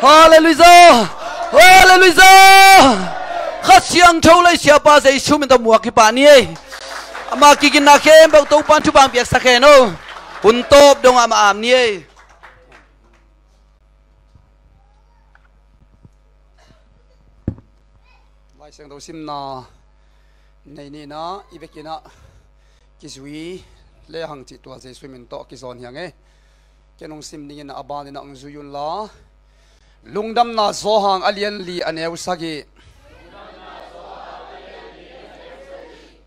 Hallelujah Hallelujah khát siang thâu lấy xia ba giây xuống mình tao mua cái bàn này mà kỳ kinh na khem bao tàu pan thu bang biếc sắc khen ô hun top dong am này lại sang đầu sim na này nè na ibeki na kizui le hang chi tua giây xuống mình to kizon hiang ấy cái nông sim này na aban na ang zuyun la lungdam na zo hang alien li aneu sagi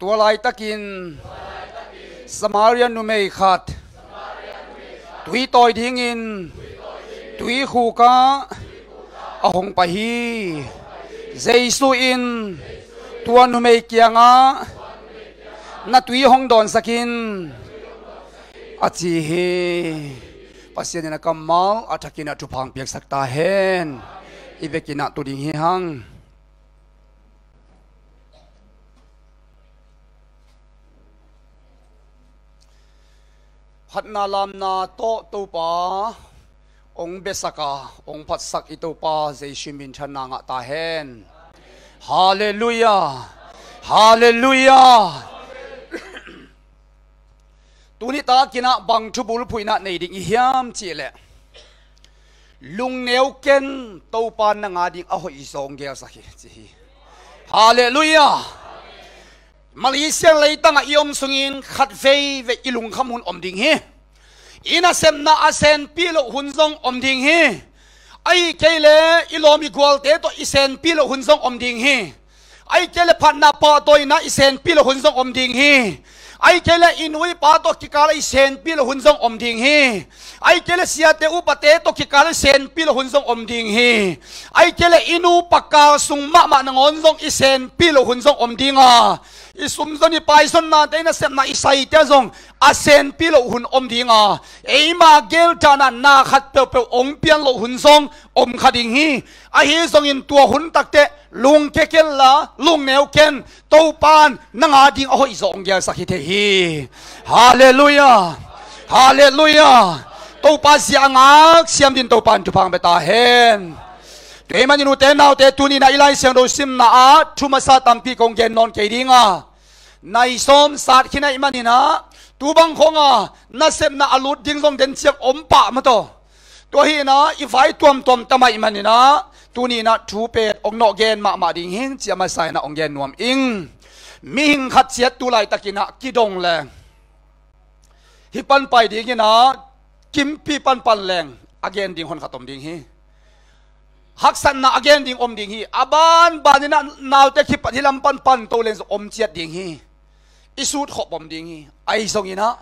tua lai takin Samaria numei khat tui toi ding in tui khu ka ahong pahi Jesu in tua numei kianga na tui hong don sakin achi he pasien na kamal atakina tupang piak sakta hen ibekina tu ding hi hang Hatna lam na to pa ong besaka ong patsak ito pa Jesu min chana nga ta hen Hallelujah Hallelujah Tuni ta kina bang thubul phuina nei ding hiam chi le lung neu ken to pa na nga ding a hoi zong gel sakhi chi Hallelujah Malaysia leitang a iom sungin khat vei ve ilung khamun om ding he ina sem na asen pilo hunzong om ding he ai kele ilomi gwal te to isen pilo hunzong om ding he ai kele phanna pa to ina isen pilo hunzong om ding he ai kele inui pa to kikala isen pilo hunzong om ding he ai kele siate upate to kikala sen pilo hunzong om ding he ai kele inu pakka sungma ma nangonzong isen pilo hunzong om dinga isumzoni paison na taina sem na isai te zong asen pilo hun om dinga eima gel tana na khat pe pe ong pian lo hun zong om khading hi a hi zong in tua hun takte lung ke kel la lung neu ken to pan nanga ding a hoi zong gel sakhi the hi hallelujah hallelujah to pa sianga siam din to pan tu phang beta hen Tuê mà nhìn tên nào tên tu ni na ilai siang do sim na a thuma sa tampi kong gen non ke dinga nai som sat khina imani na tu bang khonga na sem na alut ding long den chiak om pa ma to to hi na i vai tuam tamai imani na tu ni na thu pet ong no gen ma ding hing chia ma sai na ong gen nuam ing mi hing khat chiat tu lai takina kidong le hi pan pai ding na kim pi pan leng again ding hon khatom ding hi Haksan na again ding om ding hi aban banina naute ki pathilam pan to len om chiat ding hi isut khop om ding hi ai song ina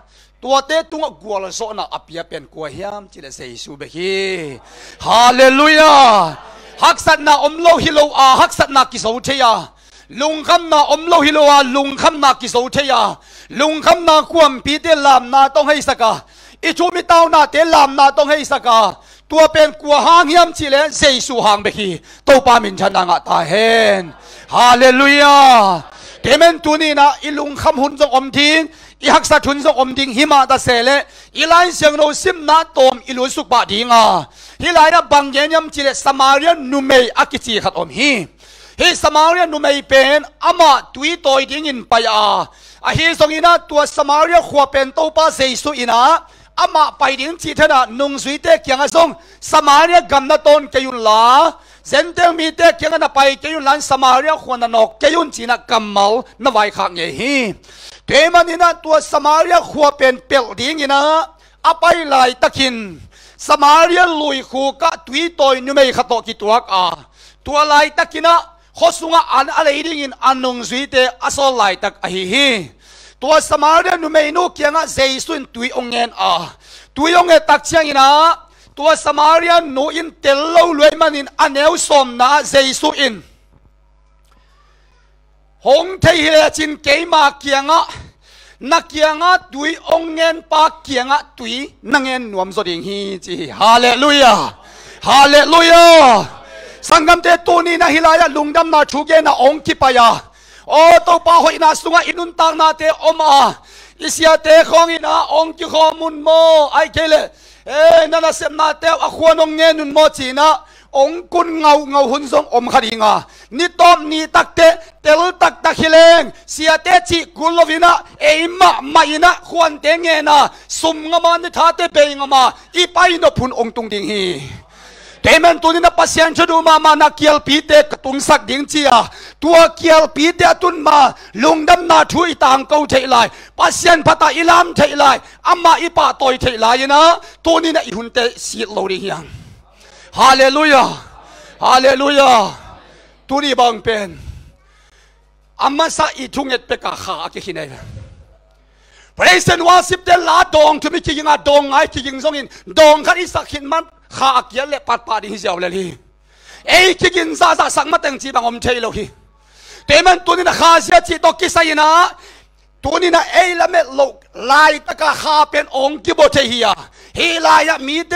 tuate tunga gwal so na apia pen ko hiam chile sei su be hi hallelujah haksan na om lo hi lo a haksan na ki so theya lung kham na om lo hi lo a lung kham na ki so theya lung kham na kwam pi te lam na tong hei saka I chu mi tao na te lam na tong hei saka tua pen kwa hang hiam chile Jesu hang beki to pa min chana nga ta hen hallelujah temen tuni na ilung kham hun jong om ding I haksa thun jong om ding hima ta sele ilai siang no sim na tom ilu suk ba dinga hilai na bangyen yam chile Samaria numei akichi khat om hi he Samaria numei pen ama tui toy ding in pa ya a hi song ina tua Samaria khwa pen to pa Jesu ina ama pai ding chi thana nung sui te kyang asong Samaria gamna ton kayun la zenteng mi te kyang na pai kayun lan Samaria khwana nok kayun china kamal na vai khak nge hi temanina tua Samaria khwa pen pel ding ina apai lai takin Samaria lui khu ka tui toy nu mei khato ki tuak a tua lai takina khosunga an alei ding in anung sui te asol lai tak a hi tua Samaria nu mei nu kianga Jesu in tui ongen a tui onge tak chiang ina tua Samaria nu in tello loi manin aneu som na Jesu in hong thei he chin keima kianga na kianga tui ongen pa kianga tui nangen nuam zo ding hi chi hallelujah hallelujah sangam te tuni na hilaya lungdam na thuge na ong ki pa ya o to pa hoi na sunga inun tang na te oma isia te khong ina ong ki khomun mo ai kele nana sem na te a khwanong nge nun mo china องกุนเงาหุ่นทรงอมขดิงานิตอมนีตักเตเตลตักตะคิเลงเสียเตจิกุลวินะเอมะไม่นะควนเตงเงนะสุมงามานิทาเตเปงมาอีไปนพุนองตุงดิงฮีเทมันตัวนี้นะปัสยันชดูมานักเกียลปีเตกตุนสักดิ่งเจียตัวเกียลปีเตตุนมาลุงดำนาช่วยต่างเกาเทไลปัสยันพัตตาอิลามเทไลอามาอีปาตอยเทไลนะตัวนี้นะอีหุ่นเตสีโลดิยังฮาเลลูยาฮาเลลูยาตัวนี้บางเป็นอามาสะอีทุ่งเอ็ดเปกะขาเกี่ยนPraise and worship เดลาดองที่ไม่คิดยังดองไงคิดยังส่งอินดองขันอิสักหินมันขาเกี่ยเล็บปัดที่เจ้าเลยเอ้คิดยังซาสังมาตั้งจีบังอมเทโลฮีแต่มันตัวนี้นะขาเสียจีตกิสัยนะตัวนี้นะเอ้ละเม็ดโลกลายตะกะขาเป็นองค์กิโบเทียฮีลายมีเด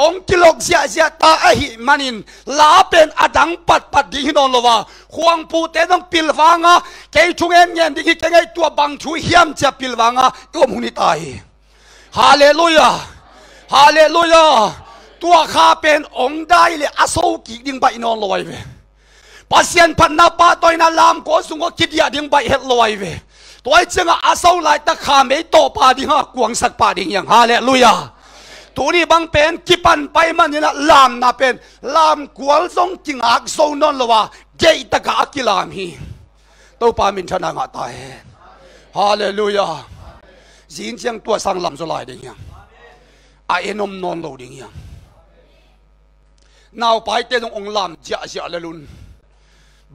องค์กิโลกเสียตาหิมันินลาเป็นอดังปัดดีนอนลวะควงปูเตต้องปิลวังอ่ะเกยชุงเอ็นเงินที่เกยตัวบังช่วยเฮียมจะปิลวังอ่ะตัวมุนิตายฮาเลลูยาฮาเลลูยาตัวข้าเป็นองค์ได้เลยอาโซกิดิ่งไปนอนลอยเวปัสยันพันนาปาตัวนั้นลามโกสุงก็คิดยาดิ่งไปเฮ็ดลอยเวตัวไอ้เจ้าอาโซไล่ตะขาไม่โตปาดิ่งกวงสักปาดิ่งอย่างฮาเลลูยาตัวนี้บางเป็นกิปันไปมันนี่นะลามนะเป็นลามกวลทรงจิงอักโซนนลวะเจตกะอักิลามฮีตัวปามินชนะงาตายฮาเลลูยาจินเจียงตัวสังลำสลายดิ่งอย่างไอ้นมนอนโลดิ่งอย่างนาวไปเตนองลามเจ้าเลลุน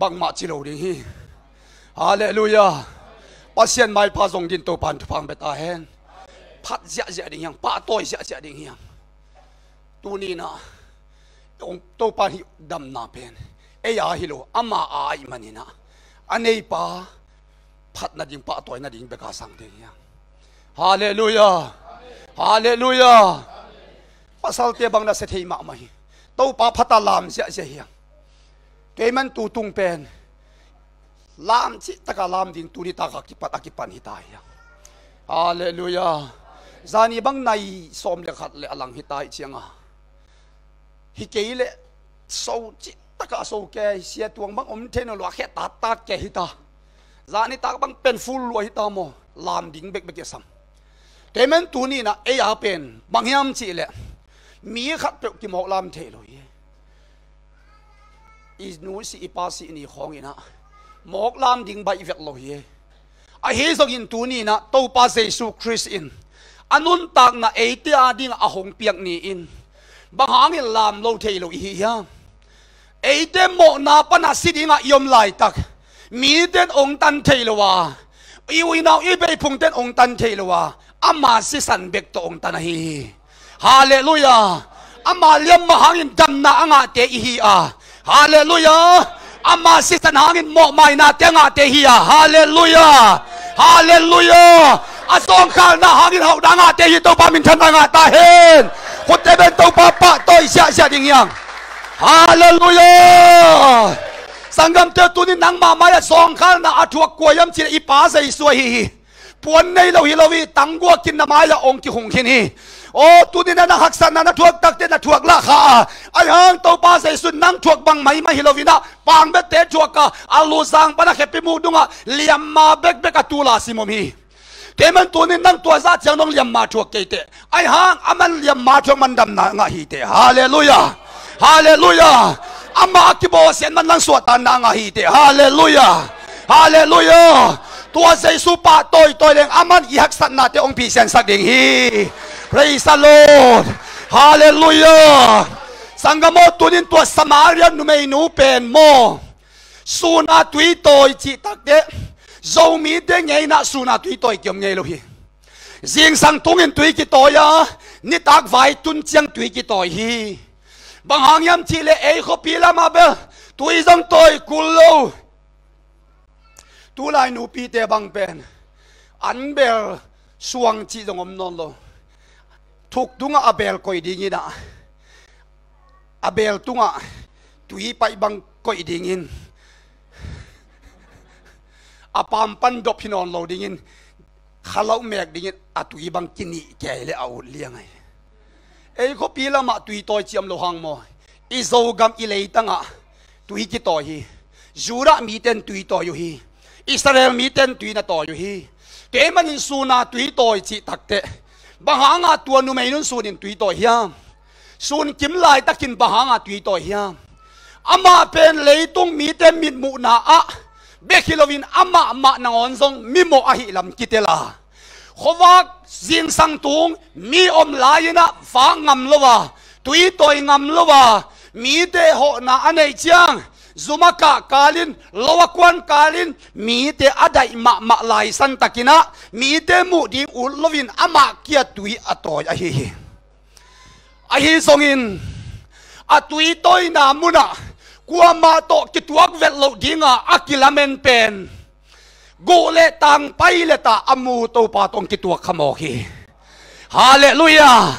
บังมาจิโลดิ่งฮีฮาเลลูยาปัสยันไม่พาส่งดินตัวปันทุพังเบตาเฮนพัดเสียดิ่งยังป้าต้อยเสียดิ่งยังตัวนี้นะองตัวปาหิดำนาเป็นเอ้ยาฮิโลอามาอายมันนี่นะอันนี้ป้าพัดนาดิ่งป้าต้อยนาดิ่งเบกาสังดิ่งยังฮาเลลูยาฮาเลลูยาปัสสาวะบังนาเสถียมาไหมตัวป้าพัดตาลามเสียยังเกมันตูตุงเป็นลามจิตกะลามดิ่งตัวนี้ตากกิปันหิตายยังฮาเลลูยาจานีบังในสมเลขัดเลอลังฮิตายเชียงอ่ะฮิเกยเลโซจิตะกะโซแกเสียตวงบังอมเทนลวะแค่ตัดแกฮิตาจานีตากบังเป็นฟูลลวฮิตาโมลามดิ่งเบกซ้ำแต่มันตัวนี้นะเอยาเป็นบางยามจีเลมีขัดเปกิมอกลามเทลอยอีนูสิอีปาสินี่ของอีนะหมอกลามดิ่งใบเวกลอยไอเฮซกินตัวนี้นะตัวปาเซซูคริสอินอันนุนตักนะเอติอาดิ่งอาหงเปียกนี่อินบางหางอินลามโลเทโลอีฮะเอเตโมนาปนัสสิดิ่งยอมไล่ตักมีเต้นองตันเทโลวาอีวินาอีเบยพุงเต้นองตันเทโลวาอามาสิสันเบกตัวองตันฮีฮาเลลูยาอามาเลี้ยมมหางอินดำนาอ่างเตอีฮีอาฮาเลลูยาอามาสิสันหางอินโมไม่นาเตงาเตฮีอาฮาเลลูยาฮาเลลูยาอาสองข้างนะหางอินหอกดังอาเตฮีตัวปามินทันดังอาตาเฮนคนเตเป็นตัวปะตัวเสียดิ่งยังฮาเลลูยาสังกัมเตตัวนี้นังมาไม่สองข้างนะอาถวกกวยยำจีอีป้าใส่สวยปวนในเราฮิโลวีตังกัวกินน้ำไม้ละองค์ที่หงขินีโอ้ตัวนี้นะหักสันนะถวกตักเตนะถวกละขาไอ้หางตัวป้าใส่สุดนังถวกบังไม่ฮิโลวีนะปางเบตเตถวกกะอาลูซังปนะเขปิมูดุงะเลียมมาเบกตูลาซิมมีแต่มันตัวนี้นั่งตัวซาเจียงน้องเลียมมาชัวเกยเตไอ้หางอามันเลียมมาชัวมันดำหน้าฮีเตฮาเลลูยาฮาเลลูยาอามาคิโบเสียนมันนั่งสวดตานาฮีเตฮาเลลูยาฮาเลลูยาตัวเซซูปาตัวเองอามันอีฮักสันนาเตองพีเซนสักเดงฮี praise the Lord ฮาเลลูยาสังกโมตัวนี้ตัวสมาเรียนนุเมนูเป็นโมสุนาตุยตัวจิตักเดโจมีเดงไงนะสุนาตุยตัวเกี่ยมไงลูกฮีเสียงสังตุงินตุยกี่ตัวยานิตักไว้ตุนเจียงตุยกี่ตัวฮีบางหางยามจีเลเอขปีละมาเบตุยจังตัวกุลโลตุลายนูปีเตบังเป็นอันเบลสวงจีจงอมนนโลทุกตุงอาเบลคอยดิ้งินะอาเบลตุงตุยไปบังคอยดิ้งินอาปามปันดบพินอนโลดิ้งินข้าเล่าแมกดิ้งินอาตุยบังกินีแก่เลยเอาเลี้ยงไงเอ้ขปีละมาตุยตัวเจียมโลหังโม izogam ilei tanga tui ki to hi Jura mi ten tui to yu hi Israel mi ten tui na to yu hi te manin suna tui to chi takte bahanga tua nu mai nun sunin tui to hiam sun kim lai takin bahanga tui to hiam ama pen leitung mi ten mit mu na a bekilovin ama nangon zong mimo ahi lam kitela khowak zin sang tung mi om laina fa ngam lowa tui toy ngam lowa mi te ho na anei chiang Zumaka kalin lawakwan kalin mi te adai ma lai san takina mi te mu di ulovin ama kia tui atoy ahi songin atui toy na muna kuama to kituak vet lo dinga akilamen pen gole tang pai le ta amu to pa tong kituak khamohi hallelujah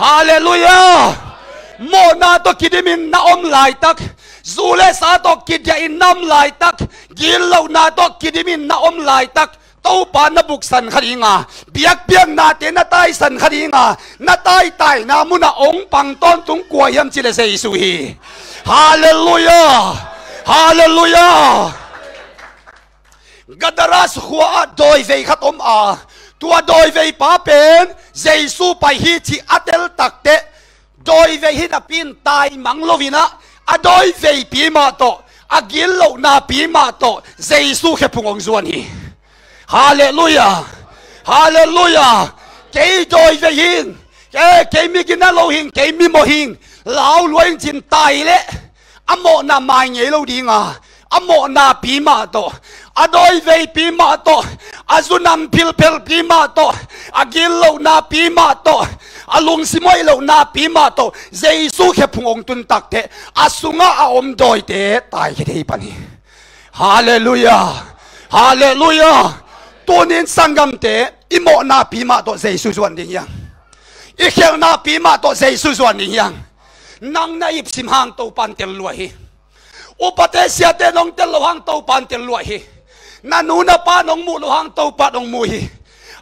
hallelujah mo na to kidimin na om lai tak Zule sa to kidya inam lai tak gilaw na to kidimin na om lai tak tau pa na buksan kharinga biak natin na tay san kharinga na tay na muna ong pangton tung kuayam chile sa isuhi hallelujah hallelujah gadaras huwa doi vei khatom a tua doi vei pa pen jesu pai hi chi atel takte doi vei hi na pin tai manglovina adoi vei pi ma to agil lo na pi ma to jesu khe pungong zuan hi hallelujah hallelujah ke doi vei hin ke mi gina lo hin ke mi mo hin lao luang chin tai le amo na mai nge lo dinga amo na pi ma to adoi vei pi ma to azunam pil pi ma to agil lo na pi ma to alung simoy lo na pi ma to jesu khe phungong tun takte asunga a om doi te tai ke dei pani hallelujah hallelujah tonin sangam te imo na pi ma to jesu zuan ding yang ikhel na pi ma to jesu zuan ding yang nang na ip sim hang to pan tel lo hi upate sia te nong tel lo hang to pan tel lo hi nanuna pa nong mu lo hang to pa nong mu hi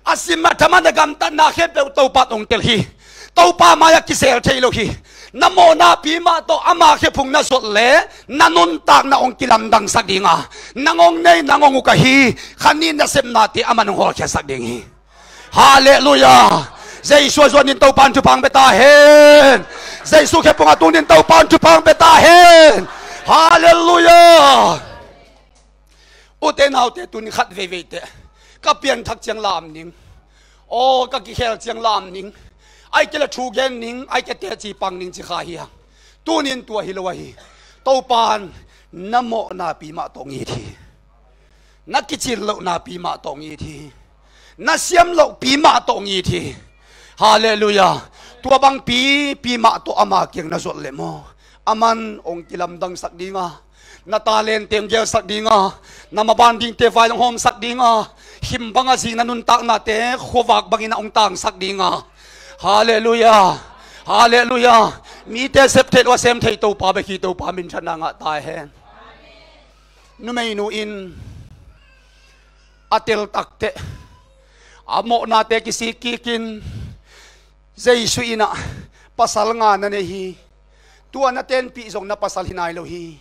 asima thamana gam tan na khe pe to pa nong tel hi tau pa maya kisel thailo hi namo na pi ma to ama khe phung na sot le nanun tak na ong kilam dang sak dinga nangong nei nangong ka hi khanin na sem na ti aman ho khe sak ding hi hallelujah jesu zonin tau pan chu pang beta hen jesu khe punga tung din tau pan chu pang beta hen hallelujah uten autte tun khat ve ve te ka pian thak chiang lam ning o ka ki khel chiang lam ning ai ke la thu gen ning ai ke te chi pang ning chi kha hi tunin tua hi lo hi to pan namo na pi ma tong hi thi na kichil lo na pi ma tong hi thi na siam lo pi ma tong hi thi hallelujah tua bang pi ma to ama kyang na zot le mo aman ong kilam dang sak dinga na talent tem gel sak dinga na mabanding te vai hom sak dinga him banga jing na nun tak na te khowak bangina ong tang sak dinga hallelujah hallelujah mi te sep the wa sem thei to pa be ki to pa min chana nga tai hen nu mai nu in atel takte amo na te kisi kikin jesu ina pasal nga na ne hi tua na ten pi zong na pasal hinai lo hi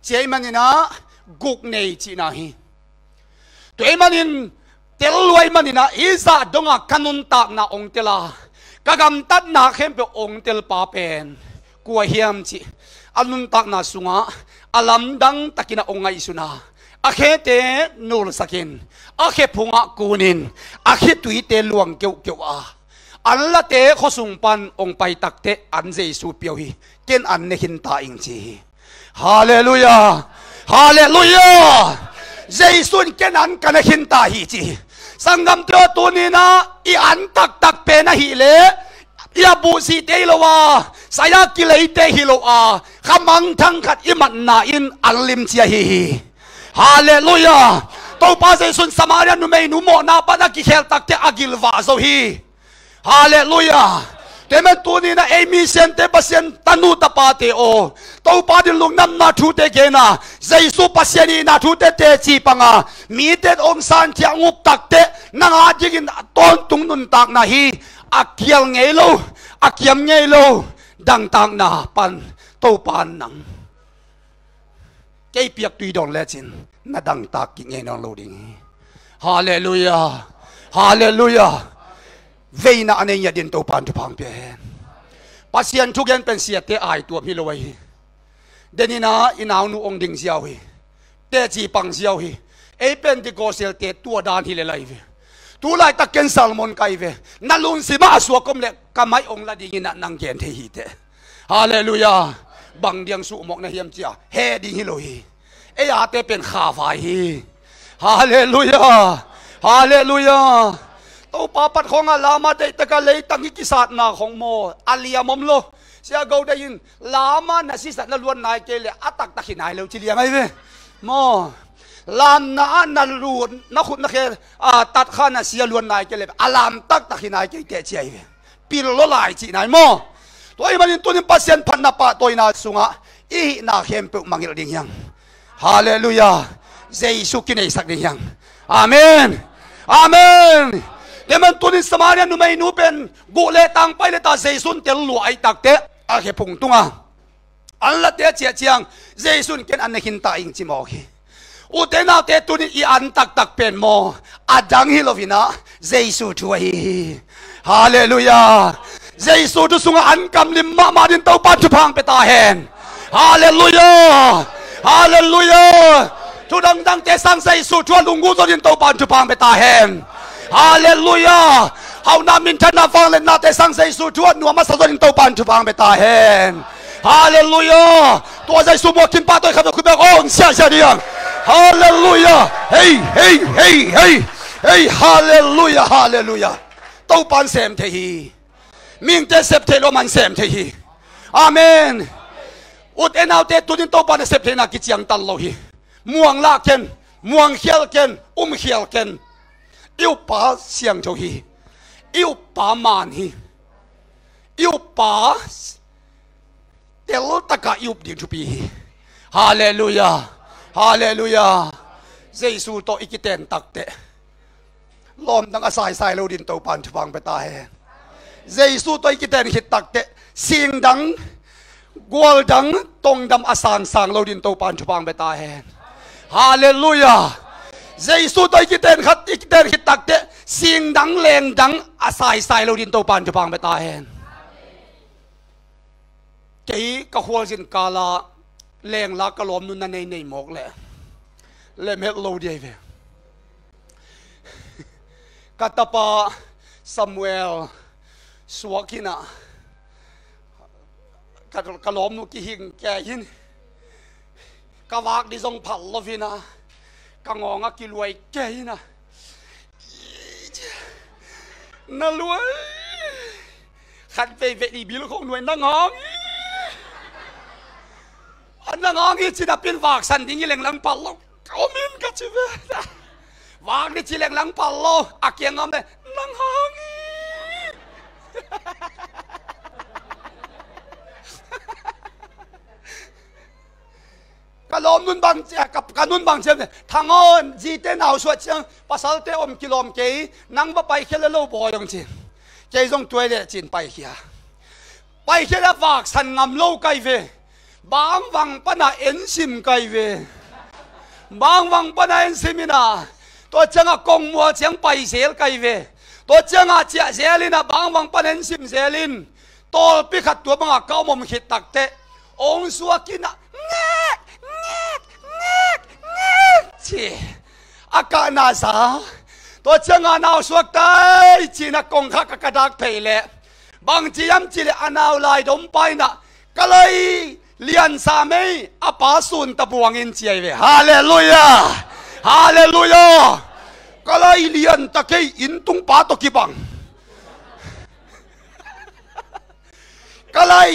chei manina guk nei chi na hi toy manin telwai manina isa donga kanun tak na ong tela kagam tat na khem pe ong tel pa pen kuwa hiam chi anun tak na sunga alam dang takina ongai suna akhete nul sakin akhe phunga kunin akhe tuite luang keu keu a anla te khosung pan ong pai takte an jesu piau hi ken an ne hin ta ing chi hallelujah hallelujah jesu ken an kana hin ta hi chi sangam tro tunina i an tak tak pe na hi le ya bu si te lo wa saya kilei te hi lo a khamang thang khat i man na in alim chia hi hallelujah to pa jesu samaria nu mei nu mo na pa na ki khel tak te agil wa zo hi hallelujah temen tunina emi sente pasien tanu tapate o to pa din lung nam na thu te gena jesu pasiani na thu te te chi panga mi te om san chia ngup tak te nanga jigin ton tung nun tak na hi akial ngelo akiam ngelo dang tak na pan tàu pan nắng cái việc tùy đòn lẽ chín nó đăng tạc kinh nghe nó lâu đi hallelujah hallelujah vậy na anh ấy nhận đến tàu pan chụp hàng biển pasien chúc gen pensiat te ai tua mi loi denina inau nu ong ding xiao hi te chi pang xiao hi e pentecostal te tua dan hi le lai ve tu lai ta ken salmon kai ve na lun si ma su kom le kamai ong la ding na nang gen the hi te hallelujah bang diang su mok na hiam chia he ding hi loi e ya te pen kha vai hi hallelujah hallelujah tàu pa pat khong lama te taka lei tangi kisat na khong mo alia mom lo sia go da yin lama na si sat na luan nai ke le atak ta khinai lo chi liang ai ve mo lam na luan na khut na khe tat khan na sia luan nai ke le alam tak ta khinai ke te chi ai ve pil lo lai chi nai mo toi manin tunin pasien phan na pa toi na sunga i na khem pe mangil ding yang hallelujah jesu kinai sak ding yang amen amen teman tunin Samaria nu mai nu pen gule tang pai le ta Jesun tel lu ai tak te a he pung tunga an la te chia chiang Jesun ken an hin ta ing chi mo hi u te na te tunin i an tak tak pen mo adang hi lovina Jesu thu hi hallelujah Jesu tu sunga an kam lim ma din tau pa chu phang pe ta hen hallelujah hallelujah tu dang dang te sang Jesu chu lungu zo din tau pa chu phang pe ta hen hallelujah hau na min thana phang le na te sang Jesu chu nu ma sa zo din tau pan chu phang pe ta hen hallelujah to Jesu mo kin pa toi kham ku be ong sia sia diang hallelujah hey hey hey hey hey hallelujah hallelujah tau pan sem the hi ming te sep the lo man sem the hi amen ut enau te tu din tau pan sep the na ki chiang tan lo hi muang la ken muang khial ken khial ken yêu pa xiang châu hi yêu pa man hi yêu pa tel taka yêu ding chu pi hallelujah hallelujah Jesu to ikiten takte lom dang asai sai lo din to pan chwang pe ta he Jesu to ikiten hit takte sing dang gol dang tong dam asang sang lo din to pan chwang pe ta he hallelujah Jesu tôi ikiten khat ikiten hit takte sing dang leng dang asai sai lo din to pan chu pang beta hen kei ka hol jin kala leng la ka lom nu na nei nei mok le met lo dia ve katapa Samuel suakina ka lom nu ki hing ke hin ka wak di jong phal lovina ka ngonga ki luai ke na na luai khăn về vệ đi biết không nuôi năng ngong anh năng ngong chỉ đập bên vạc sẵn thì như leng lăng pal lo có min cả chứ về vạc đi chỉ leng lăng pal lo à kia ngom đây năng ngong cái lom nun bang cặp cái nun bang xem này thằng on gì tên nào suốt chăng pasal te kilom kei nang ba pai khel lo boy dong chi kei dong tuai le chin pai khia la vak san ngam lo kai ve bang wang pana en sim kai ve bang wang pana en simina to changa kong mo chang pai sel kai ve to changa chia selina bang wang pana en sim selin tol pi khat tu bang ka mom khit takte ong suakina chi aka na sa to changa naw suak tai chi na kong kha ka dak phei le bang chi yam chi le anaw lai dom pai na kalai lian sa mei apa sun ta buang in chi ai ve hallelujah hallelujah kalai lian ta ke in tung pa to ki bang kalai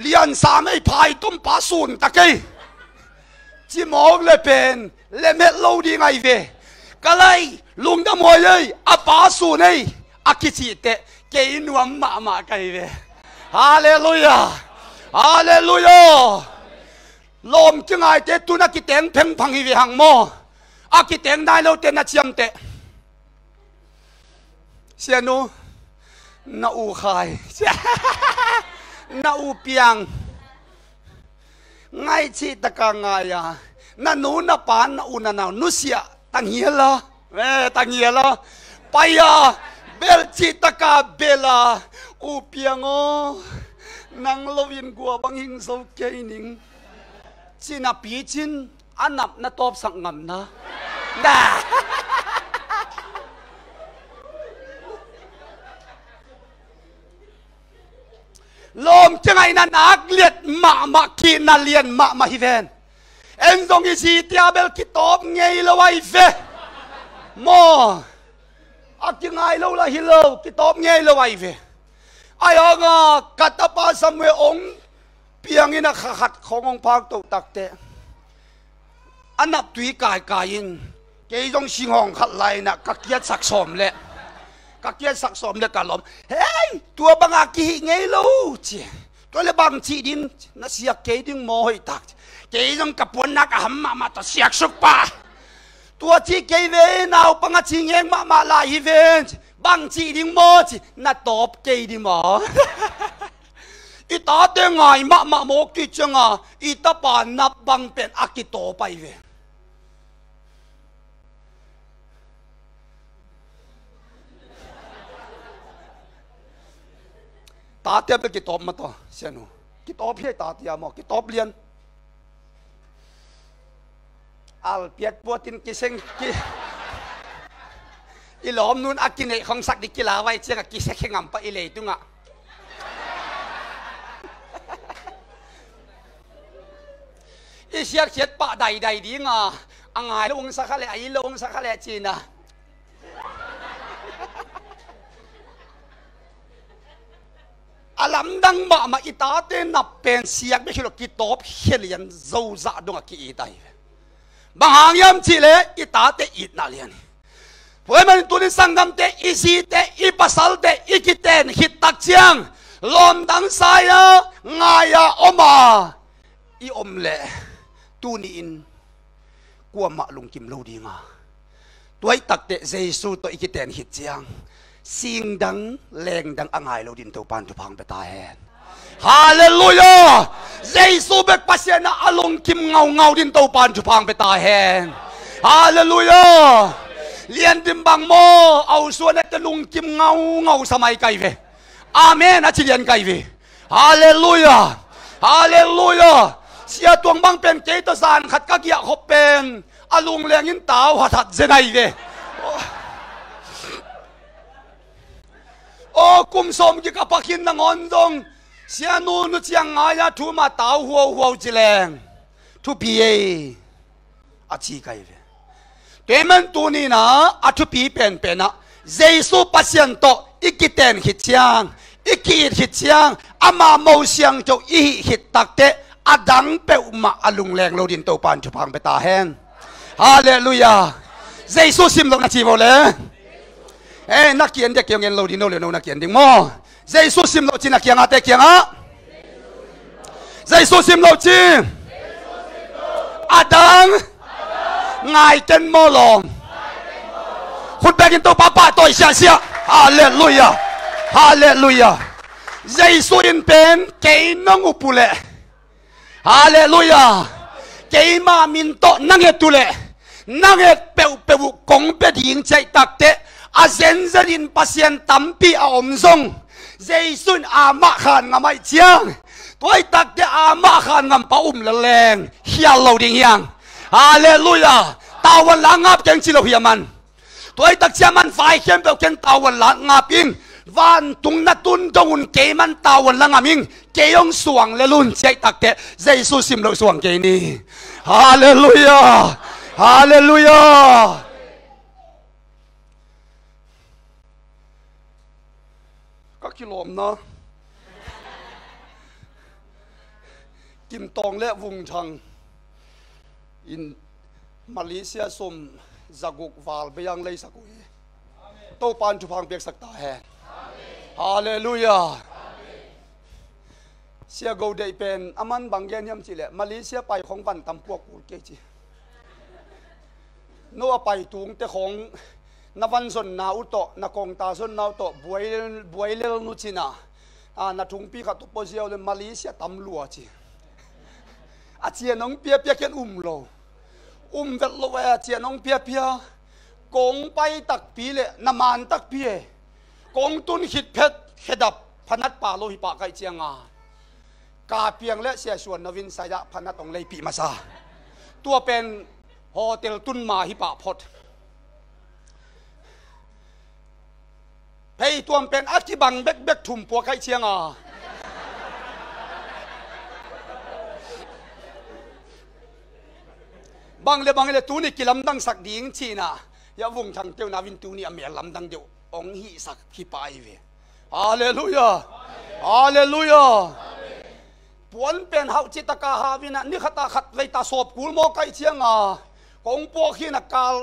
lian sa mei phai tum pa sun ta ke chỉ mong le pen le met lâu đi ngay về cái này lung đâm hồi ấy à bá su này à cái gì thế cái nuông mà cái về hallelujah hallelujah lom chứ ngay thế tu na cái tiếng phèn phăng về hàng mò à cái tiếng này lâu tên là chiam thế xem nu na u khai na upiang ngay chi taka ngaya na nu na pan na una na nusia tangiela tangiela paya bel chi taka bela upiango nang lovin gua banging so kaining china pichin anap na top sang ngam na lom changai na nakliet ma ki na lien ma hi ven en dong i si tiabel ki top ngei lo wai ve mo akingai lo la hilo ki top ngei lo wai ve ai nga katapa samwe ong piang ina khat khong pak to takte anap tui kai kain ke dong singong khat lai na kakiat sak som le kakiat sak som le kalom hey tua banga ki ngei lo chi to le bang chi din na siak ke ding mo hoi tak ke dong kapon nak ham ma to siak suk pa tua chi ke ve nau panga chi ngeng ma la hi ven bang chi ding mo chi na top ke di mo ita te ngai ma mo ki changa ita pa nap bang pen akito pai ve ta te be ki top ma to sianu ki top he ta tia mo ki top lian al piat puatin ki seng ki ilom nun akine khong sak dikila wai chia ki se khengam pa ile tunga isiak chet pa dai di nga angai lung sakhale ai lung sakhale china alam dang ma ita te na pen siak be khilo ki top helian zo za dong ki itai bang hangyam chile ita te it na lian pwede man tunin sanggam te isi te ipasal te ikiten hitak chiang lom dang saya ngaya oma i omle tuniin kuwa maklong kim lo di nga tuay takte Jesu to ikiten hit chiang sing dang leng dang angay lo din to pan to pang betahen hallelujah Jesu bek pasya na along kim ngaw din to pan to pang betahen hallelujah lian timbang mo au suan at lung kim ngau samay kai ve amen at lian kai ve hallelujah hallelujah sia tuang bang pen ke to san khat ka kia khop pen alung leng in tao hat zenai ve o kum som ki kapakin na ngon dong sia nu chiang aya thu ma tao huo jileng thu pie a chi kai ve teman tu ni na atu pi pen na Jesu pasien to ikiten hitchiang ikit hitchiang ama mo siang cho i hit takte adang pe uma alung leng lo din to pan chupang beta hen hallelujah Jesu sim lo na chi mo le nakien de kyong en lo din no le no nakien ding mo Jesu sim lo chi na kyang ate kyang a Jesu sim lo chi adang ngài tên mô lồng hút bè kinh tô papa tôi xa xa hallelujah hallelujah Giêsu in pen cái nông upule hallelujah cái mà min to năng et tule năng et peu công pe ding chạy tắc te a zen zen pasien tampi a omzong Giêsu ama khan ngamai chiang tôi tắc te ama khan ngam pa leng hial lo ding yang hallelujah tawan lang ngap keng chilo hiaman toy tak chaman fai khem pe ken tawan lang ngap in van tung na tun dong ke man tawan lang aming ke yong suang le lun chai tak te Jesu sim lo suang ke ni hallelujah hallelujah các kilom na kim tong le vùng thang in Malaysia som zaguk val bayang lay sakui to pan tu phang pek sakta hai hallelujah sia go dei pen aman banggen yam chile Malaysia pai khong ban tam puak ul ke chi no pai tung te khong na van son na u to na kong ta son na to boil nu china นาทุงปีขัดตุปเจียวเลยมาเลเซียตำลัวจีอาเจียน้องเปียเปียกันโลเวลโลเวเจียน้องเปียเปียกงไปตักปีเลยน้ำมันตักปีกงตุนหิดเพชรเขดับพนัดป่าโลหิปะไกเจียงกาเปียงและเสียส่วนนวินสายะพนัดตรงเลยปีมาซาตัวเป็นโฮเทลตุนมาหิปะพดให้ตัวเป็นอัฐิบังเบ็กถุ่มปัวไกเชียงบังเลยตูนี่กิลำดังสักดิ่งชีน่ะอย่าวงทางเตียวนาวินตูนี่อเมลำดังเดียวองหิสักขี้ไปเวฮาเลลูยาฮาเลลูยาปวนเป็นเฮาจิตกาฮาวินะนี่ขตาขัดเลยตาสอบกูโมไกเชียงกงปัวขี้นักกาล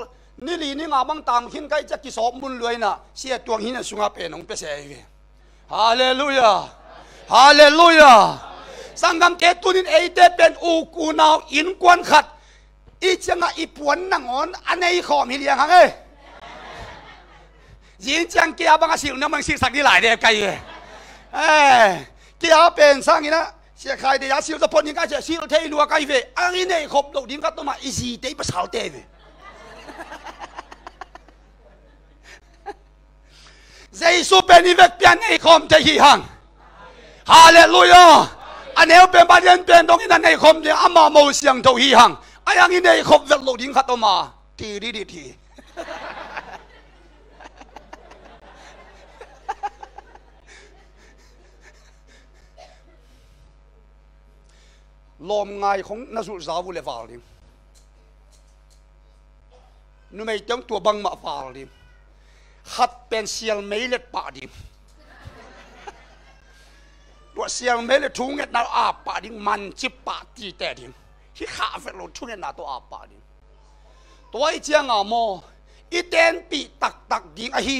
นี่ลีนี่งาบังตามหินไกจะกิสอบมุนเลยนะเสียตัวหินสุงาเป็นองเปเสยฮาเลลูยาฮาเลลูยาสังกัมเกตุนินเอเตเป็นอูกูนาวอินกวนขัดอีจังอีปวนนังอนอันไหนขอมีเลี้ยงฮังยินจังเกียบังอาศิลน้ำมันสิสักที่หลายเดียไกเกียเป็นสังนี่นะเสียใครเดียสิลจะพ้นยังไงจะสิลเทลัวไกเวอันนี้เนี่ยขบดอกดิ้งก็ต้องมาอีซีเตยภาษาเตยเจสุเป็นอีเวกเปียนไอคอมเตยหังฮาเลลูยาอันนี้เป็นประเด็นเป็นตรงนี้นั่นไอคอมเดียอามาโมเสียงเท่าฮีหังไอ้ยังนี้ขบเวลโลดิ้งขัดออกมาทีลมง่ายของนักสุสาวุเลฟาลิมนุ่มไอ้จังตัวบังมาฟาลิมขัดเป็นเสียงไม่เล็ดป่าดิมตัวเสียงไม่เล็ดทุ่งเงินนาอาป่าดิมมันจิบป่าตีแต่ดิมที่ขาเฟลทุ่งเงินนาตัวอาป่าดิมตัวไอ้เจียงโมอีเดนปีตักดิงอะฮี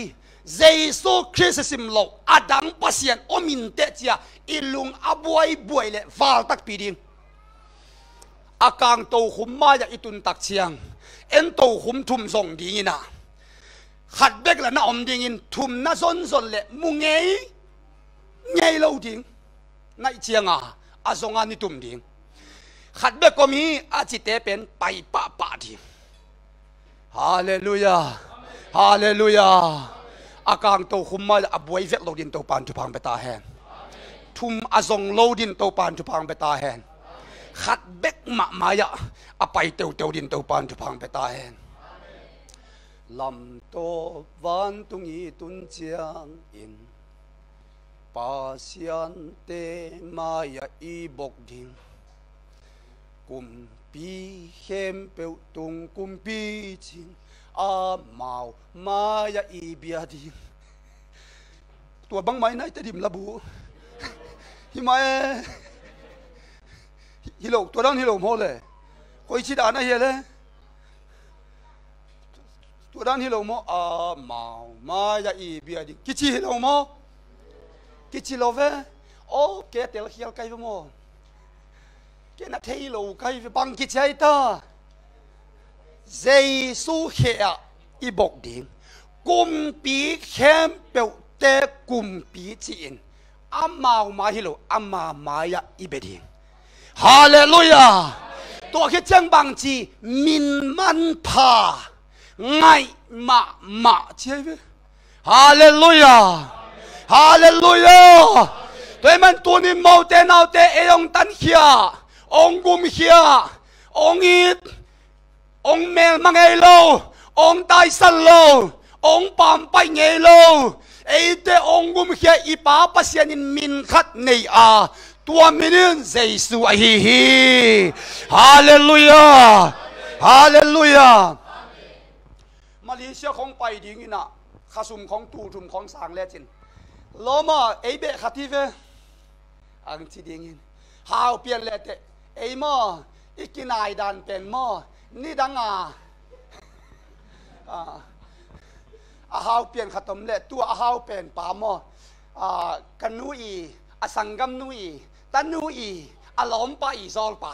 เยซูคริสต์สิมโลอดังปัสยันอมินเตจียอิลุงอบวยเลฟาลตักปีดิมอากางโตขุมมาจากอิตุนตักเชียงเอ็นโตขุมทุ่มส่งดีนะขัดเบกละน่าอมดิงินทุ่มน่าสนเลยมุงเงยเราดิงในเชียงอาสงานิทุ่มดิงขัดเบกก็มีอาจิเตเป็นไปป่าดิฮาเลลูยาฮาเลลูยาอากางโตขุมมาจากอบวยเวกเราดินโตปานทุพังไปตาแหนทุ่มอาสงเราดินโตปานทุพังไปตาแหนขัดเบกมายะอไปเตียวดินเตียวปานทุพังไปตาแหนลำโตวันตุงีตุนเจียงอินปาเซียนเตมายะอีบกดิงกุมปีเข้มเปวตุงกุมปีจิงอาเมามายะอีเบียดิงตัวบังไม้ไหนจะดิมระบุฮิมาฮิโลตัวนั้นฮิโลโมเลยคอยชิดานะเฮเลยตัวนั้นฮิโลโมอาเมามายะอีเบียดิงกิชิฮิโลโมกิชิโลเวโอเกเตลเขียลไกโมเกนัทเฮโลไกบังกิชัยตาเจสุเฮียอีบกดิงกุมปีเข้มเปวเตกุมปีจีนอามามาฮิโลอามามายะอีเบดิงฮาเลลูยาตัวแค่จังบางจีมินมันพาไงมาเชื่อไหมฮาเลลูยาฮาเลลูยาตัวมันตัวนี้เมาเตนเอาเตเองตันเขียองกุมเขียองอีดองเมลมังเอโลองไตสันโลองปามไปเงโลไอเตองกุมเขียอีป้าปัสยานินมินขัดเนียตัวมินินเจสุอะฮีฮาเลลูยาฮาเลลูยามาเลเซียของไปดีงี้นะข้าซุ่มของตูซุ่มของสางเลจินโลมาไอเบะขัดที่เวอังที่ดีงี้ฮาวเปลี่ยนเลเตไอหม้ออีกินายดันเป็นหม้อนี่ดังฮาวเปลี่ยนขัดตมเลตัวฮาวเป็นปาหม้อกันนุยอสังกัมนุยตันนุยอล้อมไปซอลไป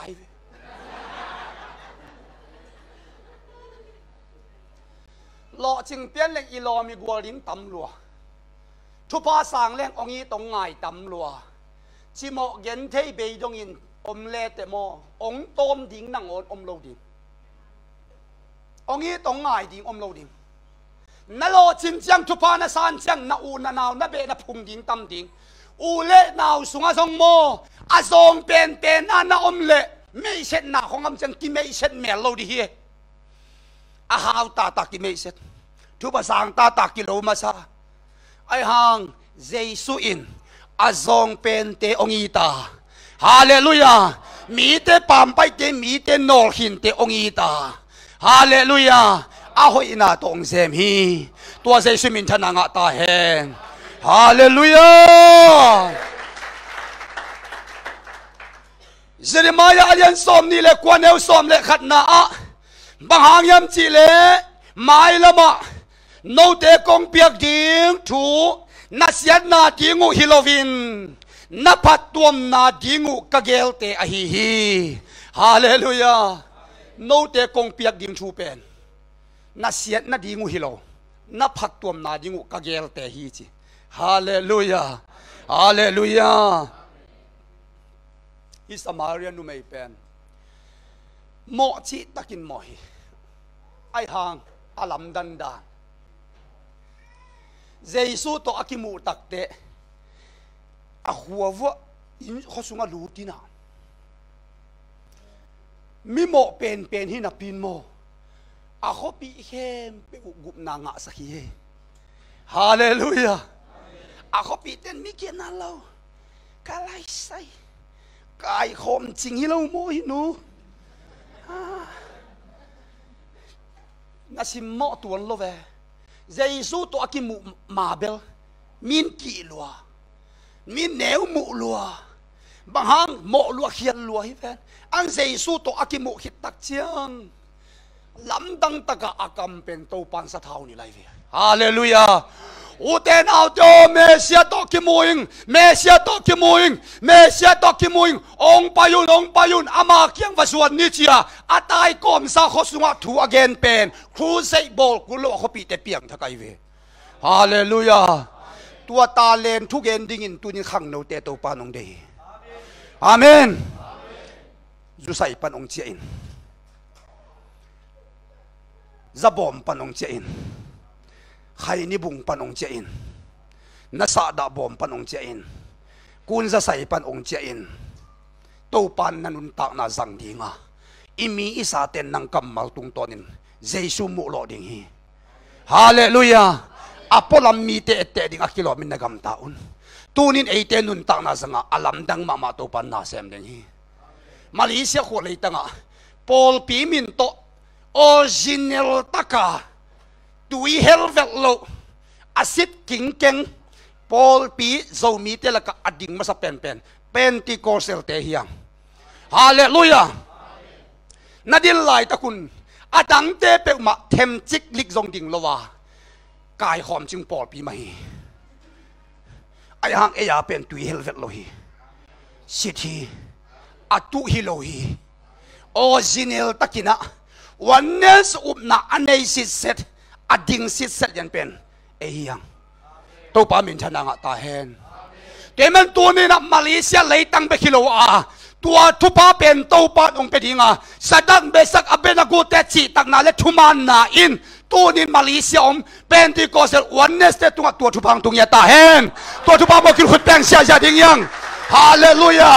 หล่อจึงเปลี่ยนเลยอีหล่อมีกัวลิ้นตำลัว ทุพาสางแรงองค์ตรงง่ายตำลัวชิโมเย็นเทเบยดงอินอมเลเตโมองค์ต้มดิ่งนังโอนอมโลดิ่งองค์ตรงง่ายดิ่งอมโลดิ่งนั่นโลชินจังทุพานาสานจังนาอูนานาวนาเบนาพุงดิ่งตำดิ่งอูเล่นาวสุงอาทรงโมอาทรงเป็นอานาอมเล่ไม่เช่นนาของอำจังกิไม่เช่นเมลโลดิเฮอาหาวตาตากิไม่เช่นทุบสางตาตากิโลมาซาไอหางเจสุอินอาทรงเป็นเตองอีตาฮาเลลูยามีเตปามไปเตมีเตนอลหินเตองอีตาฮาเลลูยาอาหอยนาตองเซมฮีตัวเจสุมินชนะงะตาเฮนฮาเลลูยาเจเรมายาอันสอมนี่เลกวนเอลสอมเลขัดนาบางหางยำจีเลไม่ละมาโนเตกงเปียกดิ่งถูนัสยัดนาดิ่งูฮิโลวินนับพัดตัวนาดิ่งูกะเกลเตอหิฮีฮาเลลูยาโนเตกงเปียกดิ่งถูเป็นนัสยัดนาดิ่งูฮิโลนับพัดตัวนาดิ่งูกะเกลเตฮีจีฮาเลลูยาฮาเลลูยาอิสมาเรียนนูไม่เป็นโมจิตะกินโมฮีไอหางอาลัมดันดาเจสุโตอากิมูตักเตะอาหัววะอินเขาสุงาลูตินามิโมเป็นหินับปินโมอาเขาปีเข้มไปอุกุบนางะสักทีฮาเลลูยาอาเขาปีเต้นมิเกนัลเรากาไลไซกายคมจริงฮิเราโมฮินูนัสิโมตัวโลเวเจสุตัวกิมุมาเบลมินกีลัวมินเนวมุลัวบางฮังโมลัวเขียนลัวฮิเฟนอันเจสุตัวกิมุฮิตตักเจียงลำดังตะกะอากัมเป็นตัวปันสะเทานี่ไรเวฮาเลลูยาอุเทนเอาโจเมเซียตอกิมุงเมเซียตอกิมุงเมเซียตอกิมุงองปายุนอามาเคียงวสวนนิเชียอาตายกอมซาขสุงะทูอเกนเป็นครูเซบอลกุลวะขปีเตเปียงทักไอเวฮาเลลูยาตัวตาเลนทุกเอนดิ้งินตัวนี้ขังโนเตโตปานองเดอาเมนจุใส่ปานองเจียนจะบอมปานองเจียนใครนิบุงปันองเจอินนัสดาบอมปันองเจอินกุนจะใส่ปันองเจอินตัวปันนันุนตากนาจังดีงาอิมีอิสาเตนนังกำมัลตุงตอนินเจสุมุโลดิงฮีฮาเลลูยาอพอลัมมีเตเตดิงอคิโลมินนักำตาอุนตูนินเอเตนุนตากนาจังอาลัมดังมามาตัวปันนาเซมดิงฮีมาเลเซียขวดเลยตังอาปอลปีมินโตออริจินัลตากาตุยเฮลเวลโลอาซิดกิงเกงปอลปีโซมีเตลกะอดิ่งมาสเปนเป็นติโกเซลเตฮียงฮาเลลูยานาดิลไลตะคุณอาดังเตเปกมาเทมจิกลิกซงดิ่งโลวากายหอมจึงปอลปีมาฮีไอฮังเอียเป็นตุยเฮลเวลโลฮีสิทีอาตุฮิโลฮีออริจินัลตะกินะวันเนสอุบนาอันเนซิเซตอดิ่งสิเซตยันเป็นเอียงตัวปามินชนะงะตาเฮนเดี๋ยวมันตัวนี้นะมาเลเซียเลยตั้งไปกิโลตัวทุพาเป็นตัวปาองเป็นยังไงสะดังเบสักอเบนากูเตจิตักนาเลทุมันนาอินตัวนี้มาเลเซียเป็นที่ก็เสร็จวันนี้เสร็จตัวทุพังตรงยาตาเฮนตัวทุพาบอกกินขุดแป้งเสียจะดิ่งยังฮาเลลูยา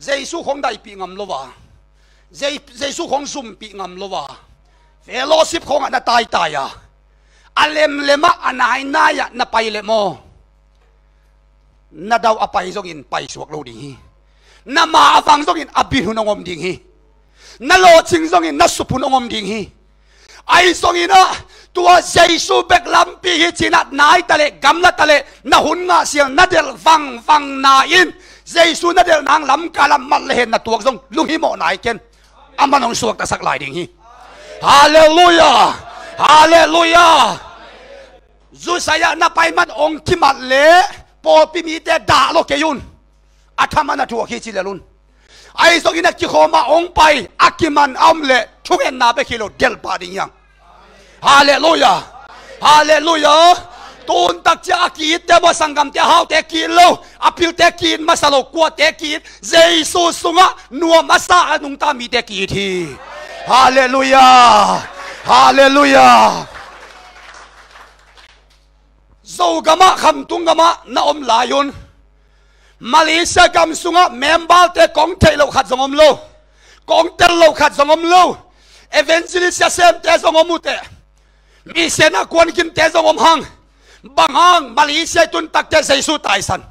เจสุของได้ปีงามโลวาเจสุของซุ่มปีงามโลวาเฟโลชิปของอันตายอันเลมะอันไหนนายน่ะไปเลโมน่ะดาวอภัยส่งอินไปสวกโลดิ่งฮีน่ะมาฟังส่งอินอภิหุนงมดิ่งฮีน่ะโลชิงส่งอินน่ะสุพุนงมดิ่งฮีไอส่งอินนะตัวเจสุเบกลำปีฮีจีนัดนายทะเลกำนัดทะเลน่ะหุ่นงาเสียงน่ะเดลฟังนาอินเจสุน่ะเดลนางลำกาลำมัดเลนน่ะตัวส่งลุงฮิโมนายเกนอามันองสวกตะสักลายดิ่งฮีฮาเลลูยาฮาเลลูยาจุสายน่ะไปมันองค์ที่มัดเละปอปีมีแต่ด่าโลกยุนอาธรรมน่ะทัวขี้จิเลลุนไอ้ส่งอินักกิโคมาองค์ไปอากิมันอัมเละทุกเอ็นนาไปกิโลเดลปาดิ่งยังฮาเลลูยา Hallelujah tuôn tắc cha kít te bo sangam te hao te kít lo apil te kít masalo kwa te kít Jesus sunga nuam asa anung ta mi te kít hi Hallelujah Hallelujah Zau gama kham tung gama na om layon Malaysia gam sunga membal te kong te lo khat zongom lo kong te lo khat zongom lo evangelist ya sem te zongom mute mi sena kwan kin te zongom hang bangang Malaysia tun tak te Jesus tai san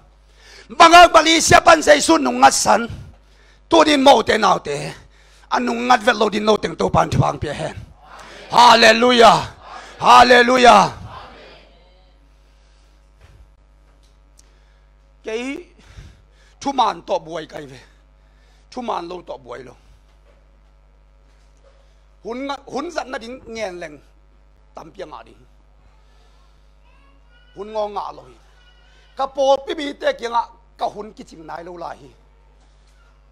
bangang Malaysia pan Jesus nungat san tu din mo te naw te anungat vel lo din no teng to pan thwang pe hen Hallelujah Hallelujah cái thu màn tọ buổi cái về thu màn lâu tọ buổi luôn hun dẫn nó đến nghe lệnh tắm bia ngã đi hun ngon ngã rồi cái bộ bị bị tê kia ngã cái hun cái chừng này lâu lại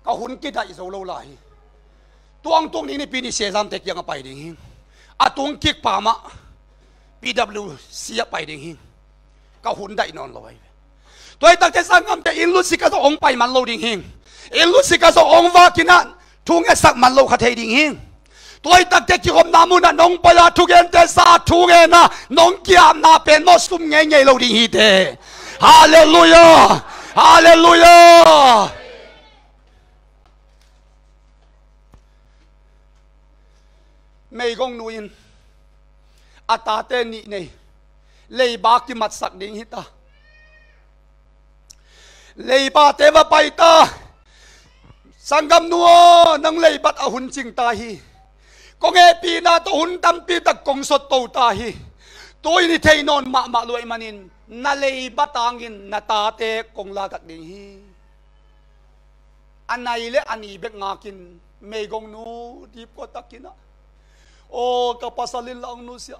cái hun cái đại dầu lâu lại tuang này bị đi xe giam tê kia ngã bay đi à tuang kick pa mà PW xia bay đi cái hun đại non rồi tôi tất cả sang ngắm để in lúc xịt ông bay man lâu đình hình in lúc xịt ông va kina thung cái sắc man lâu khát hay đình hình tôi tất cả khi hôm nam muốn nông bay là thung cái thế sa thung cái na nông kiam na pen nó sum nghe nghe lâu đình hình thế Hallelujah Hallelujah mấy con nuôi à ta tên nị này lấy bạc cái mặt sắc đình hít ta lấy ba tế và bay ta sang gam nua nang lấy bắt ở hun chinh ta hi có nghe pi na to hun tam pi ta công sốt tàu ta hi tôi đi thấy non mạ lụi manin na lấy bắt tangin na ta tế công la các đình hi anh này lẽ anh ý bek ngakin mấy gong nu đi có takina ô kapasalin lang nu siya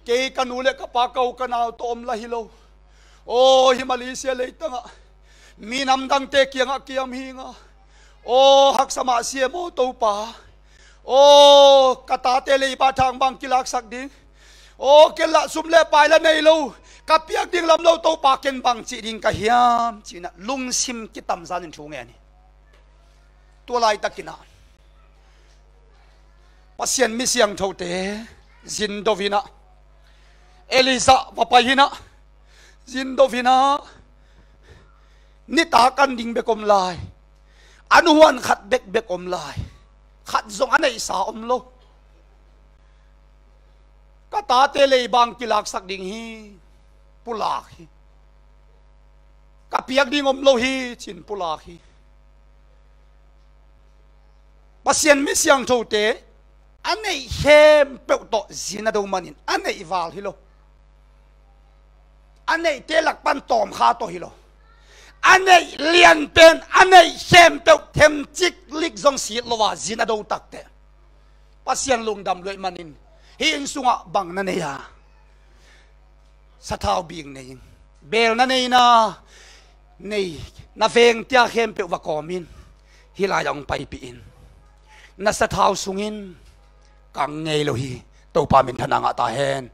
kay kanule kapakaw kanaw to om lahilo ô hi Malaysia lấy tăng ạ mi nam đăng tê kiang ạ kiam hi nga ô hak sama sia mo tàu pa ô kata tê lấy ba thang bang kilak sak ding ô cái lạ sum lệ bài là này lâu kapiak ding lam lâu tàu pa ken bang chỉ ding kahiam chỉ na lung sim ki tam zan thu nghe ni tua lai takina pasien mi siang thau te zindovina Elisa papayina Zindovina nita kan ding bekom lai anuan khat bek bekom lai khat zong anei sa omlo kata tele bang kilak sak ding hi pulak hi kapiak ding omlo hi chin pulak hi pasien mi siang thote anei hem pe to zinado manin anei val hi lo anh này tê lạc ban tòm khá to hi lo anh này liền bên anh này xem bèo thêm chích lịch dòng xịt lo và zina đâu tắc tệ pasien lung đam lưỡi manin hiên sunga bằng na này à sa thao biếng này bèo na này na phèn tia khem bèo và comin hi lai dòng bay pin na sa thao sungin càng nghe lo hi tàu pa min thana ngã ta hen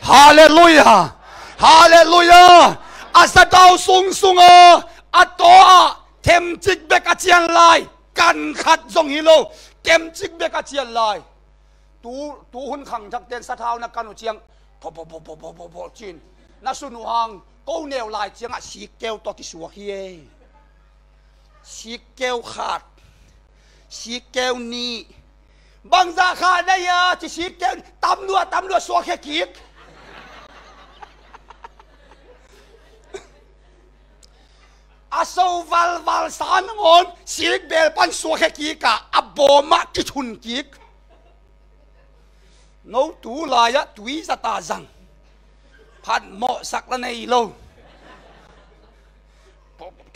Hallelujah Hallelujah asa tao sung sunga atoa thêm chích bek achian lai kan khat zong hilo kem chích bek achian lai tu hun khang thak ten sa thao na kanu chiang po chin na sunu hang câu nèo lai chiang a si keo to ki suak hi si keo khat si keo ni bang za kha đây ya chi si keo tam lua suak he kiek aso val san ngon siek bel pan suak he ki ka aboma ki chun kiek no tu la ya tui za ta zang phan mo sak la nei lo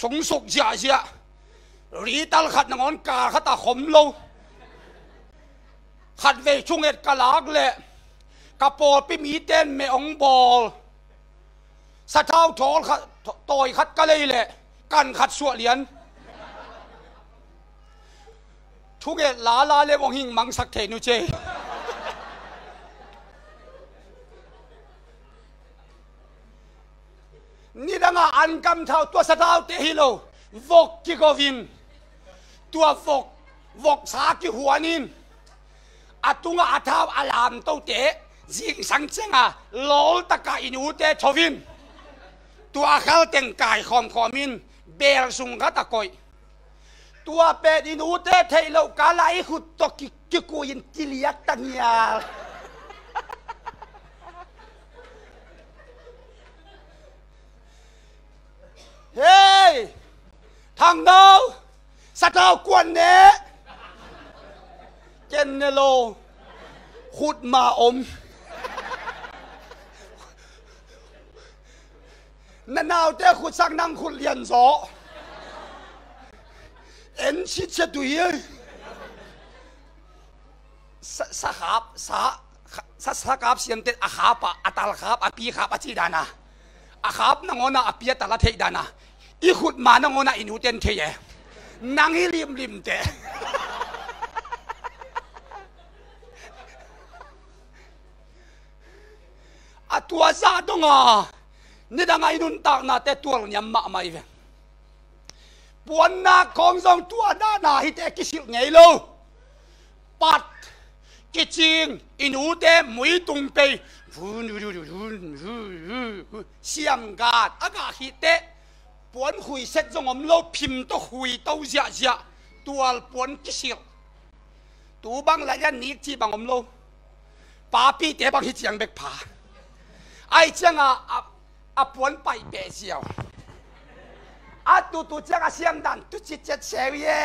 chung suk ja ri tal khat ngon ka khata khom lo khat ve chung et kalak le kapol pi mi ten me ong bol sa thao thol khat toy khat ka lei le kan khat suwa lian thu ge la le wong hing mang sak the nu che นี่ดังอันกำเท่าตัวสะเท้าเตฮิโลวกกิโกวินตัววกสากิหัวนินอาตุงอาเท้าอลามโตเตจิงสังเจงโลตะกาอินูเตชวินตัวเขาเต็งกายคอมมินเบลสุงกะตะกอยตัวเป็ดอินูเตเทโลกาไลขุดตกิกูยินกิเลียกตังยาเฮ้ยทางดาวสะเท้ากวนเนเจนเนโลขุดมาอมนั่นเอาแต่ขุดสักนั่งขุดเรียนสอเอ็นชิดเชตุยสะขับสะขับเสียนเต็ดอาขับอัตลขับอปีขับอจีดานะอาขับนังอนาอปีตลเทดานะอีขุดมานังอนาอินูเต็นเทยนังฮิลิมเตอตัวซาตงนี่ดังไงนุนตักนาแต่ตัวยังมาไม่เว้ปวนนาของสองตัวด้านนาฮิตเอกิสิลไงโลปัดกิจิงอินูเตมุยตุงเปย์เสียงกาดอากาศฮิตเตปวนหุยเสร็จจงอมโลพิมตัวหุยตัวเสียตัวปวนกิสิลตัวบางระยะนี้ที่บางอมโลป้าปีเตบางฮิตเสียงเบกผาไอ้เจ้าปวนไปเปเสียวตูเจ้าเสียงดันตูจิตเจ็ดเสียเย่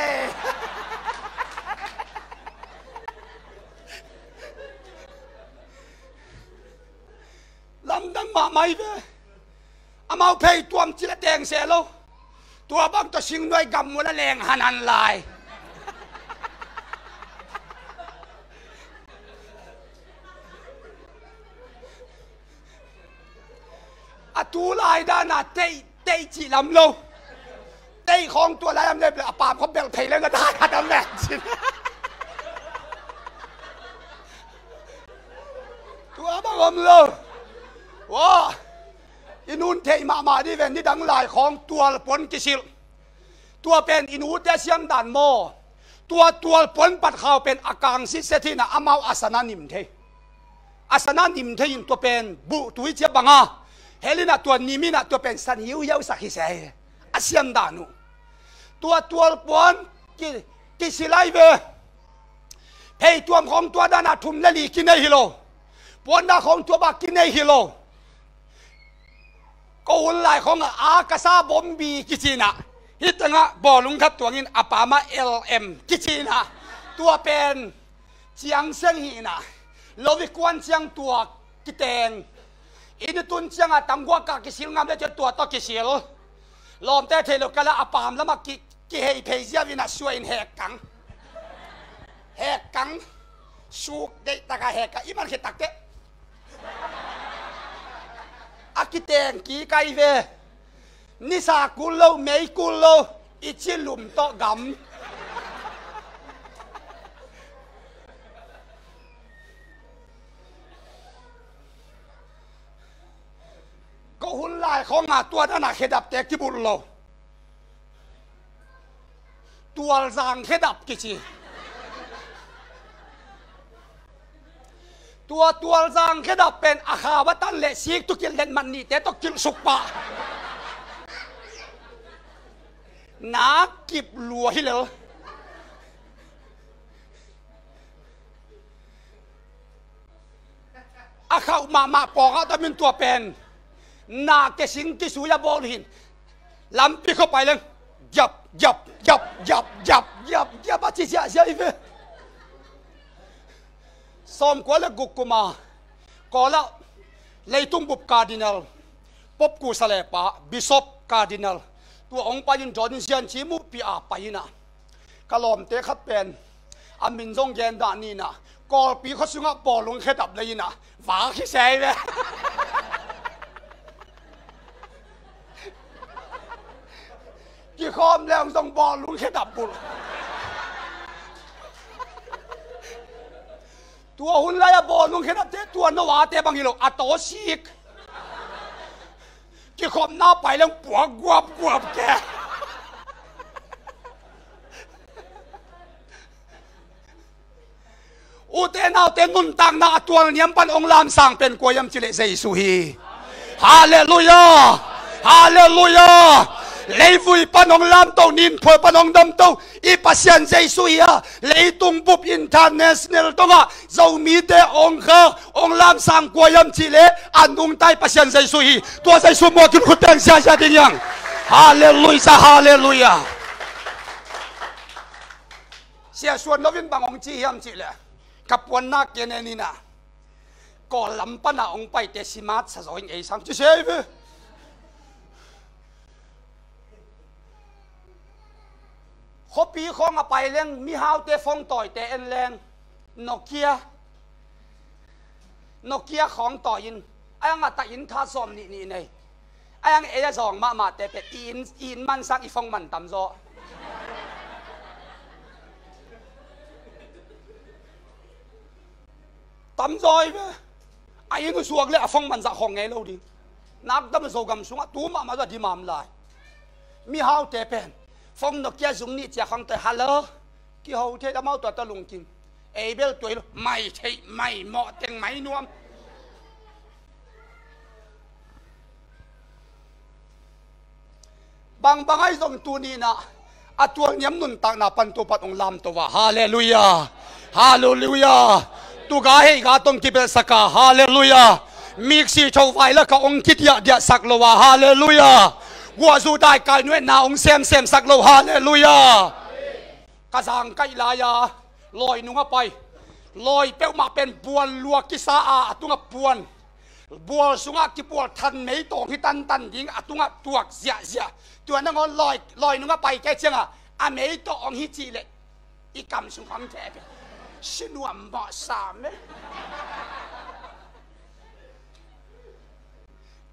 ลำดังมาไม่เว้อามาเพย์ตัวมจิตแดงเสียโลตัวบางตัวสิงด้วยกำมือละแรงหันันลายตูลายด้านเตยจีลำโลเตยของตัวลายลำเลยปามเขาเบลเพลแล้วก็ได้ทำแบบสิตัวบ้างอมโลว้าอินูนเทมาดิเวนนี่ดังลายของตัวปนกิสิลตัวเป็นอินูเตเซียมดันโมตัวปนปัดเขาเป็นอาการสิเซตินะอามาอาสนานิมเทอาสนานิมเทยินตัวเป็นบุตุวิเจียบังเฮลินาตัวนิมินาตัวเป็นสันหิวยาวสักฮิเซอาเซียมดานุตัวปวนกิสิไลเวเพย์ตัวของตัวด้านทุ่มเลลีกินในฮิโลปวนด้าของตัวบักกินในฮิโลก็หุ่นลายของอากาซาบอมบีกิจินะฮิตงะบอลุงครับตัวนี้อาปามาLMกิจินะตัวเป็นเจียงเซิงฮีนะโลวิกวนเจียงตัวกิเตงอินตุนเชียงตังกัวกากิสิลงามได้จะตัวต่อกิสิลลอมแต่เทโลกะละอปามแล้วมากิเฮเพเซียวินาช่วยแหกกังสูกได้ตะกะแหกกังอีมันเขตักเตะอากิเตงกีไกเวนิสากุลโลเมยกุลโลอิจิลุมโตกำก็หุ่นลายของตัวนั่นเขดับเตกิบุลโลตัวจางเขดับกิจิตัวจางเขดับเป็นอาคาวัตันเลสิกตุกิลเลนมันนี่แต่ตุกิลสุกปะนักกิบลัวฮิเลอาคามาปอกแต่เป็นตัวเป็นนาเกสิงกิสุยาบอลหินลำปีเข้าไปเลยยับอาจิเสียอีเวสอมกว่าละกุกกุมาก็ละเลยตุ้งบุบคาร์ดินัลปบกูสเลปะบิชอปคาร์ดินัลตัวองค์ปายินจอร์ดินเซียนชิมุปีอาไปนะกะลอมเตะขัดเป็นอามินจงเย็นดานีนะกอลปีเขาสุงะบอลลงแค่ดับเลยนะฝาขี้เสียเวกี่คอมแล้วต้องบอลลุ้นแค่ดับบุญตัวหุ่นไล่บอลลุ้นแค่ดับเตะตัวนวาเตะบางทีเราอัตโตชิก กิ chỉ khom na phải lên bùa guap kẻ u tên nào tên nun tăng na tuan niệm pan ông làm sang pen qua yam chỉ lệ dây suhi hallelujah hallelujah lấy vui pan ông làm tàu nín phơi pan ông đâm tàu i pasien dây suhi à lấy tung búp international tông à dầu mi te ông khờ ông làm sang qua yam chỉ lệ anh ung tay pasien dây suhi tua dây suhi mua kinh khut tên xa xa tiếng yang hallelujah hallelujah xe xuân nó viên bằng ông chi yam chỉ lệ cặp quân na kia này nè có lắm pa na ông bay te simat sa rồi ấy sang chứ xe với copy không à bay lên mi hao te phong tỏi te en lên Nokia không tỏi in anh à tại in thà xóm nị này anh ấy dòng mà te pe in man sang i phong man tầm gió tắm rồi với ai nó xuống lại phong mình dạ hỏng nghe lâu đi nắp đâm sầu gầm xuống tú mà rồi đi mắm lại mi hao tè pen phong nó kia dùng nít chả không tới hello kia hậu thế đã mau tọt ta lùng kinh ai bel tuổi mày thấy mày mọ tiếng máy nuông bằng ai dùng tu ni na à tuang nhắm nun tang na pan tu pat ông làm tu wa hallelujah hallelujah tu ga hei ga tong ki bel saka hallelujah mixi chau vai la ka ong kit ya dia sak lo wa hallelujah gua zu dai kai nwe na ong sem sak lo hallelujah ka sang kai la ya loi nu nga pai loi peu ma pen buan lua ki sa a atunga buan bual sunga ki bual than mei tong hi tan ding atunga tuak zia tu na ngon loi nu nga pai ke chenga a mei tong hi chi le i kam sung kham the xin nuông bỏ sàm ấy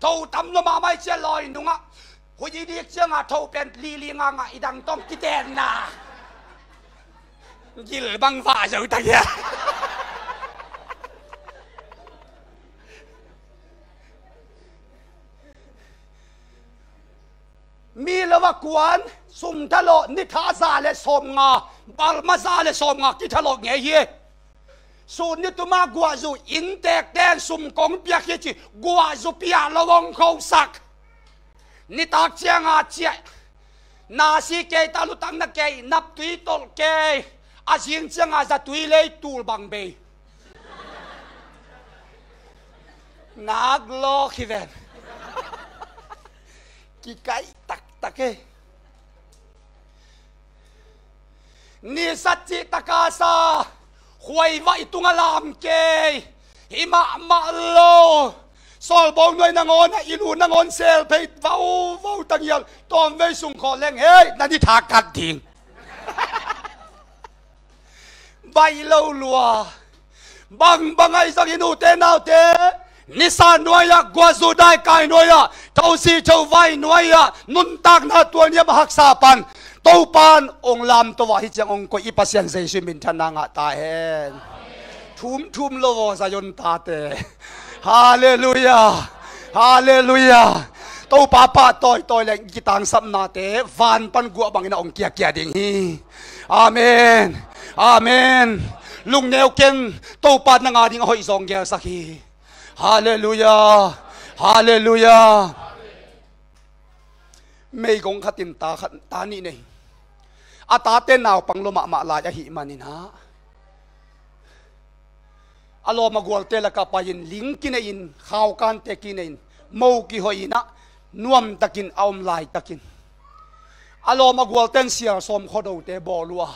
thâu tắm nó mà mai chơi lòi đúng không? Hồi đi đi chơi ngà thâu bên li ngang ngà đằng tông cái đèn nà, gil băng vả rồi ta kia. Mi là vợ quan sum thà lộ nít thà ra lệ sôm ngà bar ma ra lệ sôm ngà kí thà lộ nghe gì sun nít tụi ma gua zu in tẹt đen sum công bia kia chỉ gua zu bia lawong khâu sak nít tạc chia ngà chia na si kê ta lu tăng na kê nắp tùy tol kê a riêng chia ngà ra tùy lê tùl bằng bê nag lo khi ven ki kai tak ke ni satchi takasa huai vai tunga lam ke hima ma lo sol bong noi na ngon ilu na ngon sel pe vau tang yal tom ve sung kho leng he na ni tha kat ding bai lo lua bang ai sang inu te nau te Nisan nuôi ya, guazu dai kai nuôi ya, thâu si châu vai nuôi ya, nun tak na tuan ya bahak sapan, tau pan ong lam to wahi chang ong ko ipasyan sa isu min thana nga ta hen, thum lo sa yon tate, hallelujah, hallelujah, tau papa toy leng kitang sam na te, van pan gua bangina ong kia ding hi, amen, amen, lung neo ken tau pan na nga ding hoi zong gel sakhi. Hallelujah, hallelujah. Mấy công khát tin ta ni này. À ta tên nào bằng lo mà lại hi manin ha. Alo magual te la kapayin ling kinain khao kan te kinain mau ki hoina nuam takin aum lai takin. Alo magual ten siar som khodo te bolua.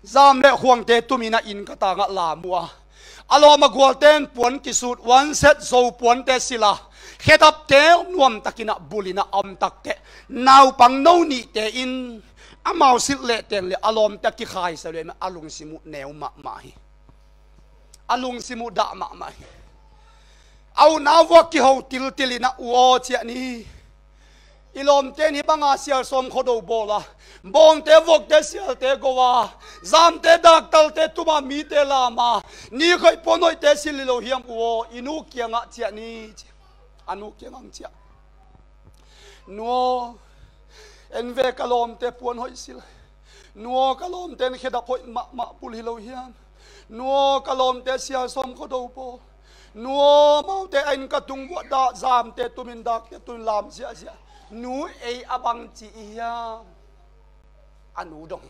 Zam le huang te tumina in kata nga la mua. Alo magual ten puan kisut one set zo puan te sila khetap te nuam takina bulina am takke naw pang no ni te in amau sil le ten le alom ta ki khai sa le alung simu neu ma hi alung simu da ma hi au na wa ki ho tilina uo chia ni ilom te ni banga sial som khodo bola bong te vok te sial te gowa zam te dak tal te tuma mi te lama ni khoi ponoi te sililo hiam uo inu kianga chia ni anu kiang chia นัวเอ็นเวกลอมเตปวนหอยสิลนัวกลอมเตนเขดับหอยมะปุลิโลเฮียนนัวกลอมเตเสียสมขดโปนัวเมาเตอินกตุงวัดาจามเตตุมินดักเตตุนลามเสียนูเออบังจีเฮียอนูดง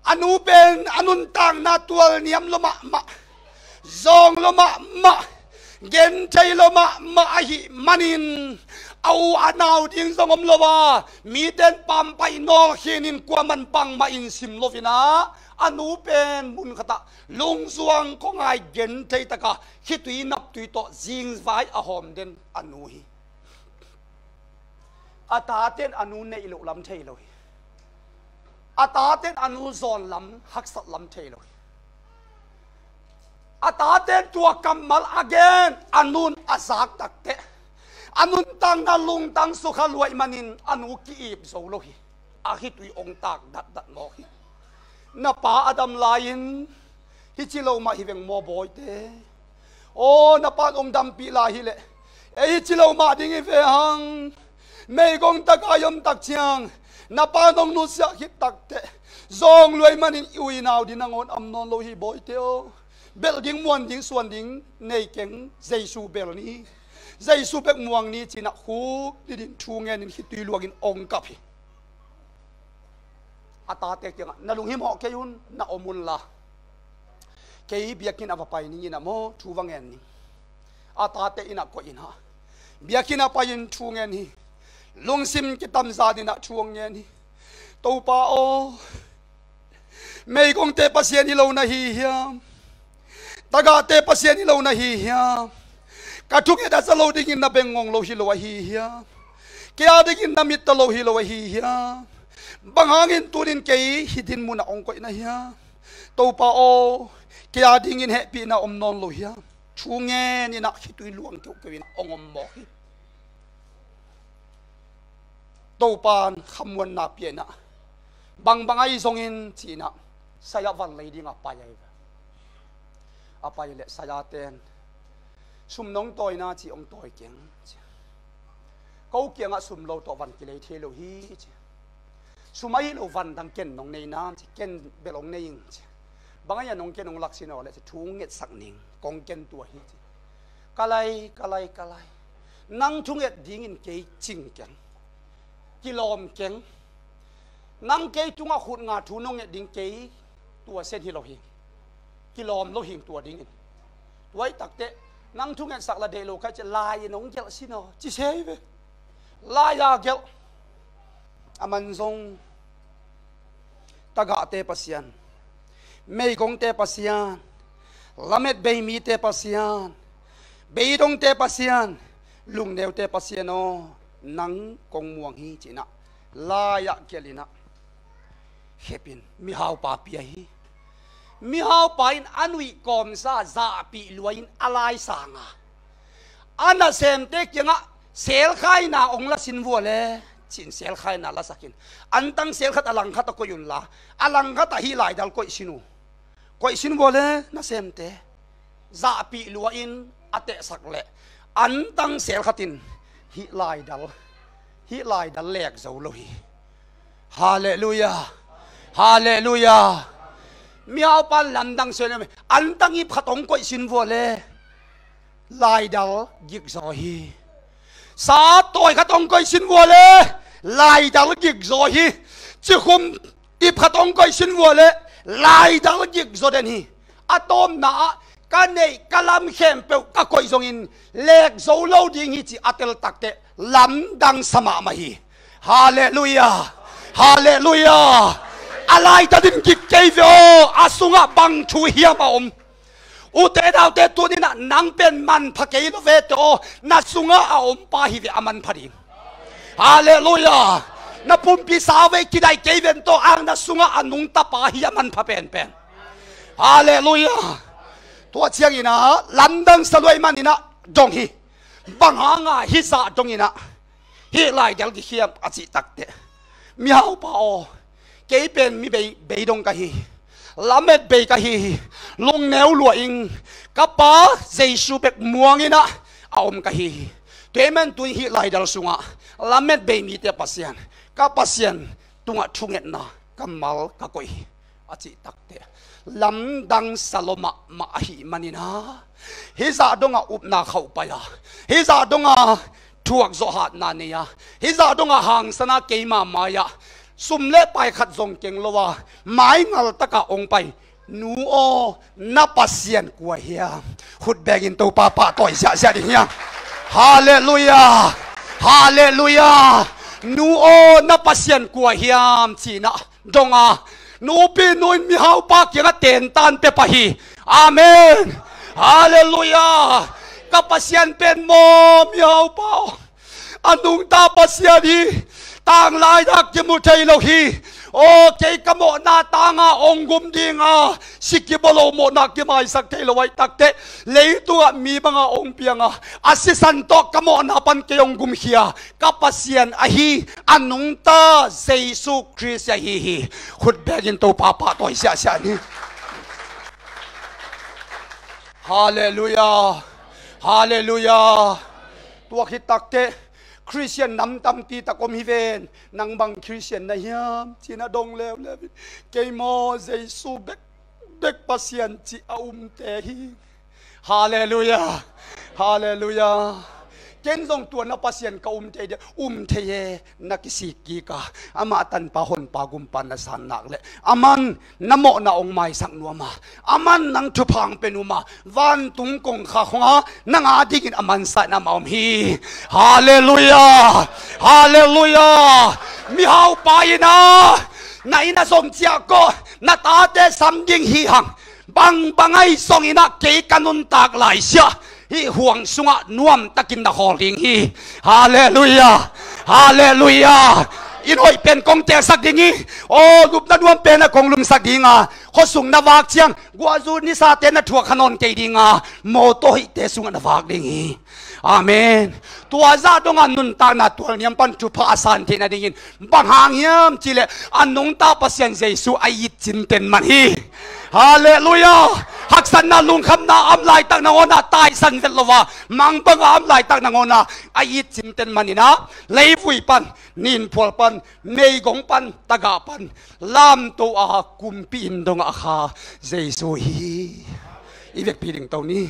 อนูเป็นอนุนตังนาตัวเนียมลมะซองลมะเกนใจลมะหิมันินเอาอนาวดิ้งสงมลวามีเดินปั๊มไปนอเขนินกว่ามันปังมาอินสิมโลฟินาอนุเป็นบุญขตะลุงสวงก็ไงเกนใจตะกะคิดตุยนับตุยโตจิงไฟอหอมเดินอนุฮีอาตาเต้นอนุในอิลุลำเทลอยอาตาเต้นอนุซอนลำฮักสัตลำเทลอยอาตาเต้นตัวกำมัลอเกนอนุนอาศักตักเตอนุนตังนาลุงตังสุขลวยมันินอนุกีบโซโลหิอาฮิตุยองตากดัดโมหินาป่าอดัมลายินฮิจิโลมาฮิเวงโมบอยเตโอ้นาป่าองดำปีลาฮิเลฮิจิโลมาดิ้งฮิเวหังไม่กงตะกายมตักเชียงนาป่านองนุสยาฮิตักเตซองลวยมันินอุยนาวดินางอนอัมนอนโลหิบอยเตโอเบลดิ้งมวนดิ้งส่วนดิ้งในเก่งเจสูเบลนี้ใจสุเปกมวงนี้จีนักฮูดินชูเงินฮิตุยลวกินองกับฮิอาตาเตกิงนาลุงหิมหอกเกยุนนาอมุลละเกยเบียกินอวไปนี่นะโมชูวังเงินนี่อาตาเตอินักก็อินฮะเบียกินอไปยินชูเงินนี่ลุงซิมกิตามซาดินักชูเงินนี่ตัวป้าโอไม่คงเตปัสเซียนี่เราหน้าฮีเฮียตากาเตปัสเซียนี่เราหน้าฮีเฮียกระทุกเอดาสโลดิกินนับเงงโลหิโลวะฮีเฮียเกียดิกินนับมิตรโลหิโลวะฮีเฮียบางหางินตัวดินเกยฮิดินมุนาองก็อินะเฮียตัวป้าโอเกียดิกินเฮปีนาอมนอนโลเฮียชูเงินนี่นักฮิตุยลวงเกี่ยวกับวินองอมบอกฮิตัวปานคำวันนาเปียนะบางไอ้ทรงอินจีนะสายวันเลยดิ้งอภัยอภัยเลยสายเตนสุมน้องตัวน่าจีองตัวเก่งเขาเก่งอะสุมเราตัววันกิเลสเทโลฮีสุมาฮิโลวันดังเก่งน้องในน้ำเก่งเบลงในยิงบางอย่างน้องเก่งน้องลักษิณเอาเลยจะทุ่งเง็ดสักหนึ่งกองเก่งตัวฮีกะไรนั่งทุ่งเง็ดดิ้งอินเกยจริงเก่งกิโลมเก่งนั่งเกยจุงอาขุดงาทุ่งน้องเง็ดดิ้งเกยตัวเส้นฮิโลหิกิโลมโลหิงตัวดิ้งอินไว้ตักเตะนั่งทุ่งเงินสักละเดโลก็จะลายน้องเกลสิโนจิเชยไปลายาเกลอามันทรงตากาเตปัสยานไม่คงเตปัสยานละเม็ดใบมีเตปัสยานใบดงเตปัสยานลุงเดวเตปัสยานโนนังกงม่วงฮีจีนะลายาเกลินะเฮปินมีหาวปาเปียฮีมีหาวไปอันวิกอมซาซาปีลวยอะไรสังอ่ะอันนั้นเซมเตกยังอ่ะเซลไข่นาองละสินวัวเลยสินเซลไข่นาละสักินอันตั้งเซลขัดอลังขัดตะกุยุนละอลังขัดตะฮีไหลดัลกุยสินูกุยสินวัวเลยน่าเซมเตซาปีลวยอัตเตสักเละอันตั้งเซลขัดินฮีไหลดัลแหลกเจ้าลุยฮาเลลูยามีเอาปันลำดังเสนออันตั้งอีพตงก็สินวัวเลยลายดาวยิกซอฮีสาตัวขตงก็สินวัวเลยลายดาวยิกซอฮีจิคุมอีพตงก็สินวัวเลยลายดาวยิกซอเดนีอะตอมนากันในกลำเข้มเปลก็ก็ยงอินเล็กโซโลดิ้งฮิจิอัตเลตักเตลำดังสมามาฮีฮาเลลูยาอะไรจะดิ้งกิเกยโออาสุงะบังชูเฮียมาอมอุเตดาวเตตัวนี้นะนังเป็นมันพักเกยโลเวโตนัสุงะอาอมปาฮิเวอามันพอดีฮาเลลูยานับปุ่มพิสาวเวกิได้เกยเวนโตอังนัสุงะอานุงตาปาฮิอามันพะเป็นฮาเลลูยาตัวเชียงอินะลันดังสลวยมันอินะจงฮีบังหางาฮิสาจงอินะฮิไลเดลกิเฮียมอาจิตักเตมีฮาวปาโอเกยเป็นมีใบดงกะฮีลำเม็ดใบกะฮีลงแนวหลวงกับป้าเจสูเป็กม่วงนี่นะเอาอมกะฮี ตัวมันตุยหิไลดาลสุงะลำเม็ดเบมีเตปัสยันกับปัสยันตุงะชุงเอ็นนะกัมมัลกะกุยอาจิตักเตลำดังสโลมะมาหิมันินะฮิซาดงะอุปนาเข้าไปอะฮิซาดงะทวกโซหัดนาเนียฮิซาดงะหางสนาเกยมามายะสุมเล่ไปขัดทรงเก่งละวะไม้งัลตะกะองไปนูโอนับปัสยันกว่าเฮียขุดแบกินตัวป้าป้าต่อยเสียดิเฮียฮาเลลูยาฮาเลลูยานูโอนับปัสยันกว่าเฮียมจีนะดงอานูปีนูนมีเฮาปากยังเต็นตันเปปะฮีอาเมนฮาเลลูยากับปัสยันเป็นโมมีเฮาปาอนุงตาปัสยันฮีต่างลายทักจมุทัยโลฮีโอเคกโมนาตางาองกุมดีงาสิกิบโลโมนักกิมาสักเทลไว้ตักเตเลยตัวมีบางองเปียงอาศิสันโตกโมนาปันเกองกุมเฮียกับปัสยันอหีอนุงตาเซซุคริสต์ฮีขุดเบกินตัวป้าป้าตัวเสียนี่ฮาเลลูยาฮาเลลูยาตัวคิดตักเตคริสเตียนนำตำตีตะกมฮิเวนนังบังคริสเตียนนะยามจีน่าดงเลวเกยโมเจสูเด็กปัสยันจีอาเตฮีฮาเลลูยาฮาเลลูยาเกณฑ์ส่งตัวนับปัสยันก็เตยเทเยนักสิกีกาอามาตันปะหนปะกุมปันนัสันนักเลยอามันนโมนาองไม้สังนัวมาอามันนังทุพังเป็นอุมาวันตุงกงข้าของนังอาดิกินอามันสันนามอมฮีฮาเลลูยาฮาเลลูยามีเฮาไปนะในน่ะสมเจียก็น่ะตาเตสัมยิงฮีหังบังไอส่งอินะเกกันุนตากหลายเสียฮีห่วงสุงะนวมตะกินตะขอลิงฮีฮาเลลูยาฮาเลลูยาอินโอยเป็นกงเตสักดิงีโอ้ลุบนันวมเป็นนะกงลุมสักดิงาขสุงนาวากเชียงกัวจูนิสาเตนะทัวขนนเกดิงาโมโตฮิเตสุงนาวากดิงีอาเมนตัวซาดงอันนุนตานาตัวเนียมปันจุพาสันเทนะดิงินบังหางยามจิเลอันนุงตาปัสยันเจสุอายิจินเตนมันฮีฮาเลลูยาหักสันนาลุงคำนาอัมไลตักนางอนาตายสันเวลวะมังบังอัมไลตักนางอนาอายิจินเตนมันนี่นะเลยฟุยปันนินพวลปันเนยกงปันตะกาปันลามตัวกุมปีนดงอาคาเจสุฮีอีเวกปีดิงตรงนี้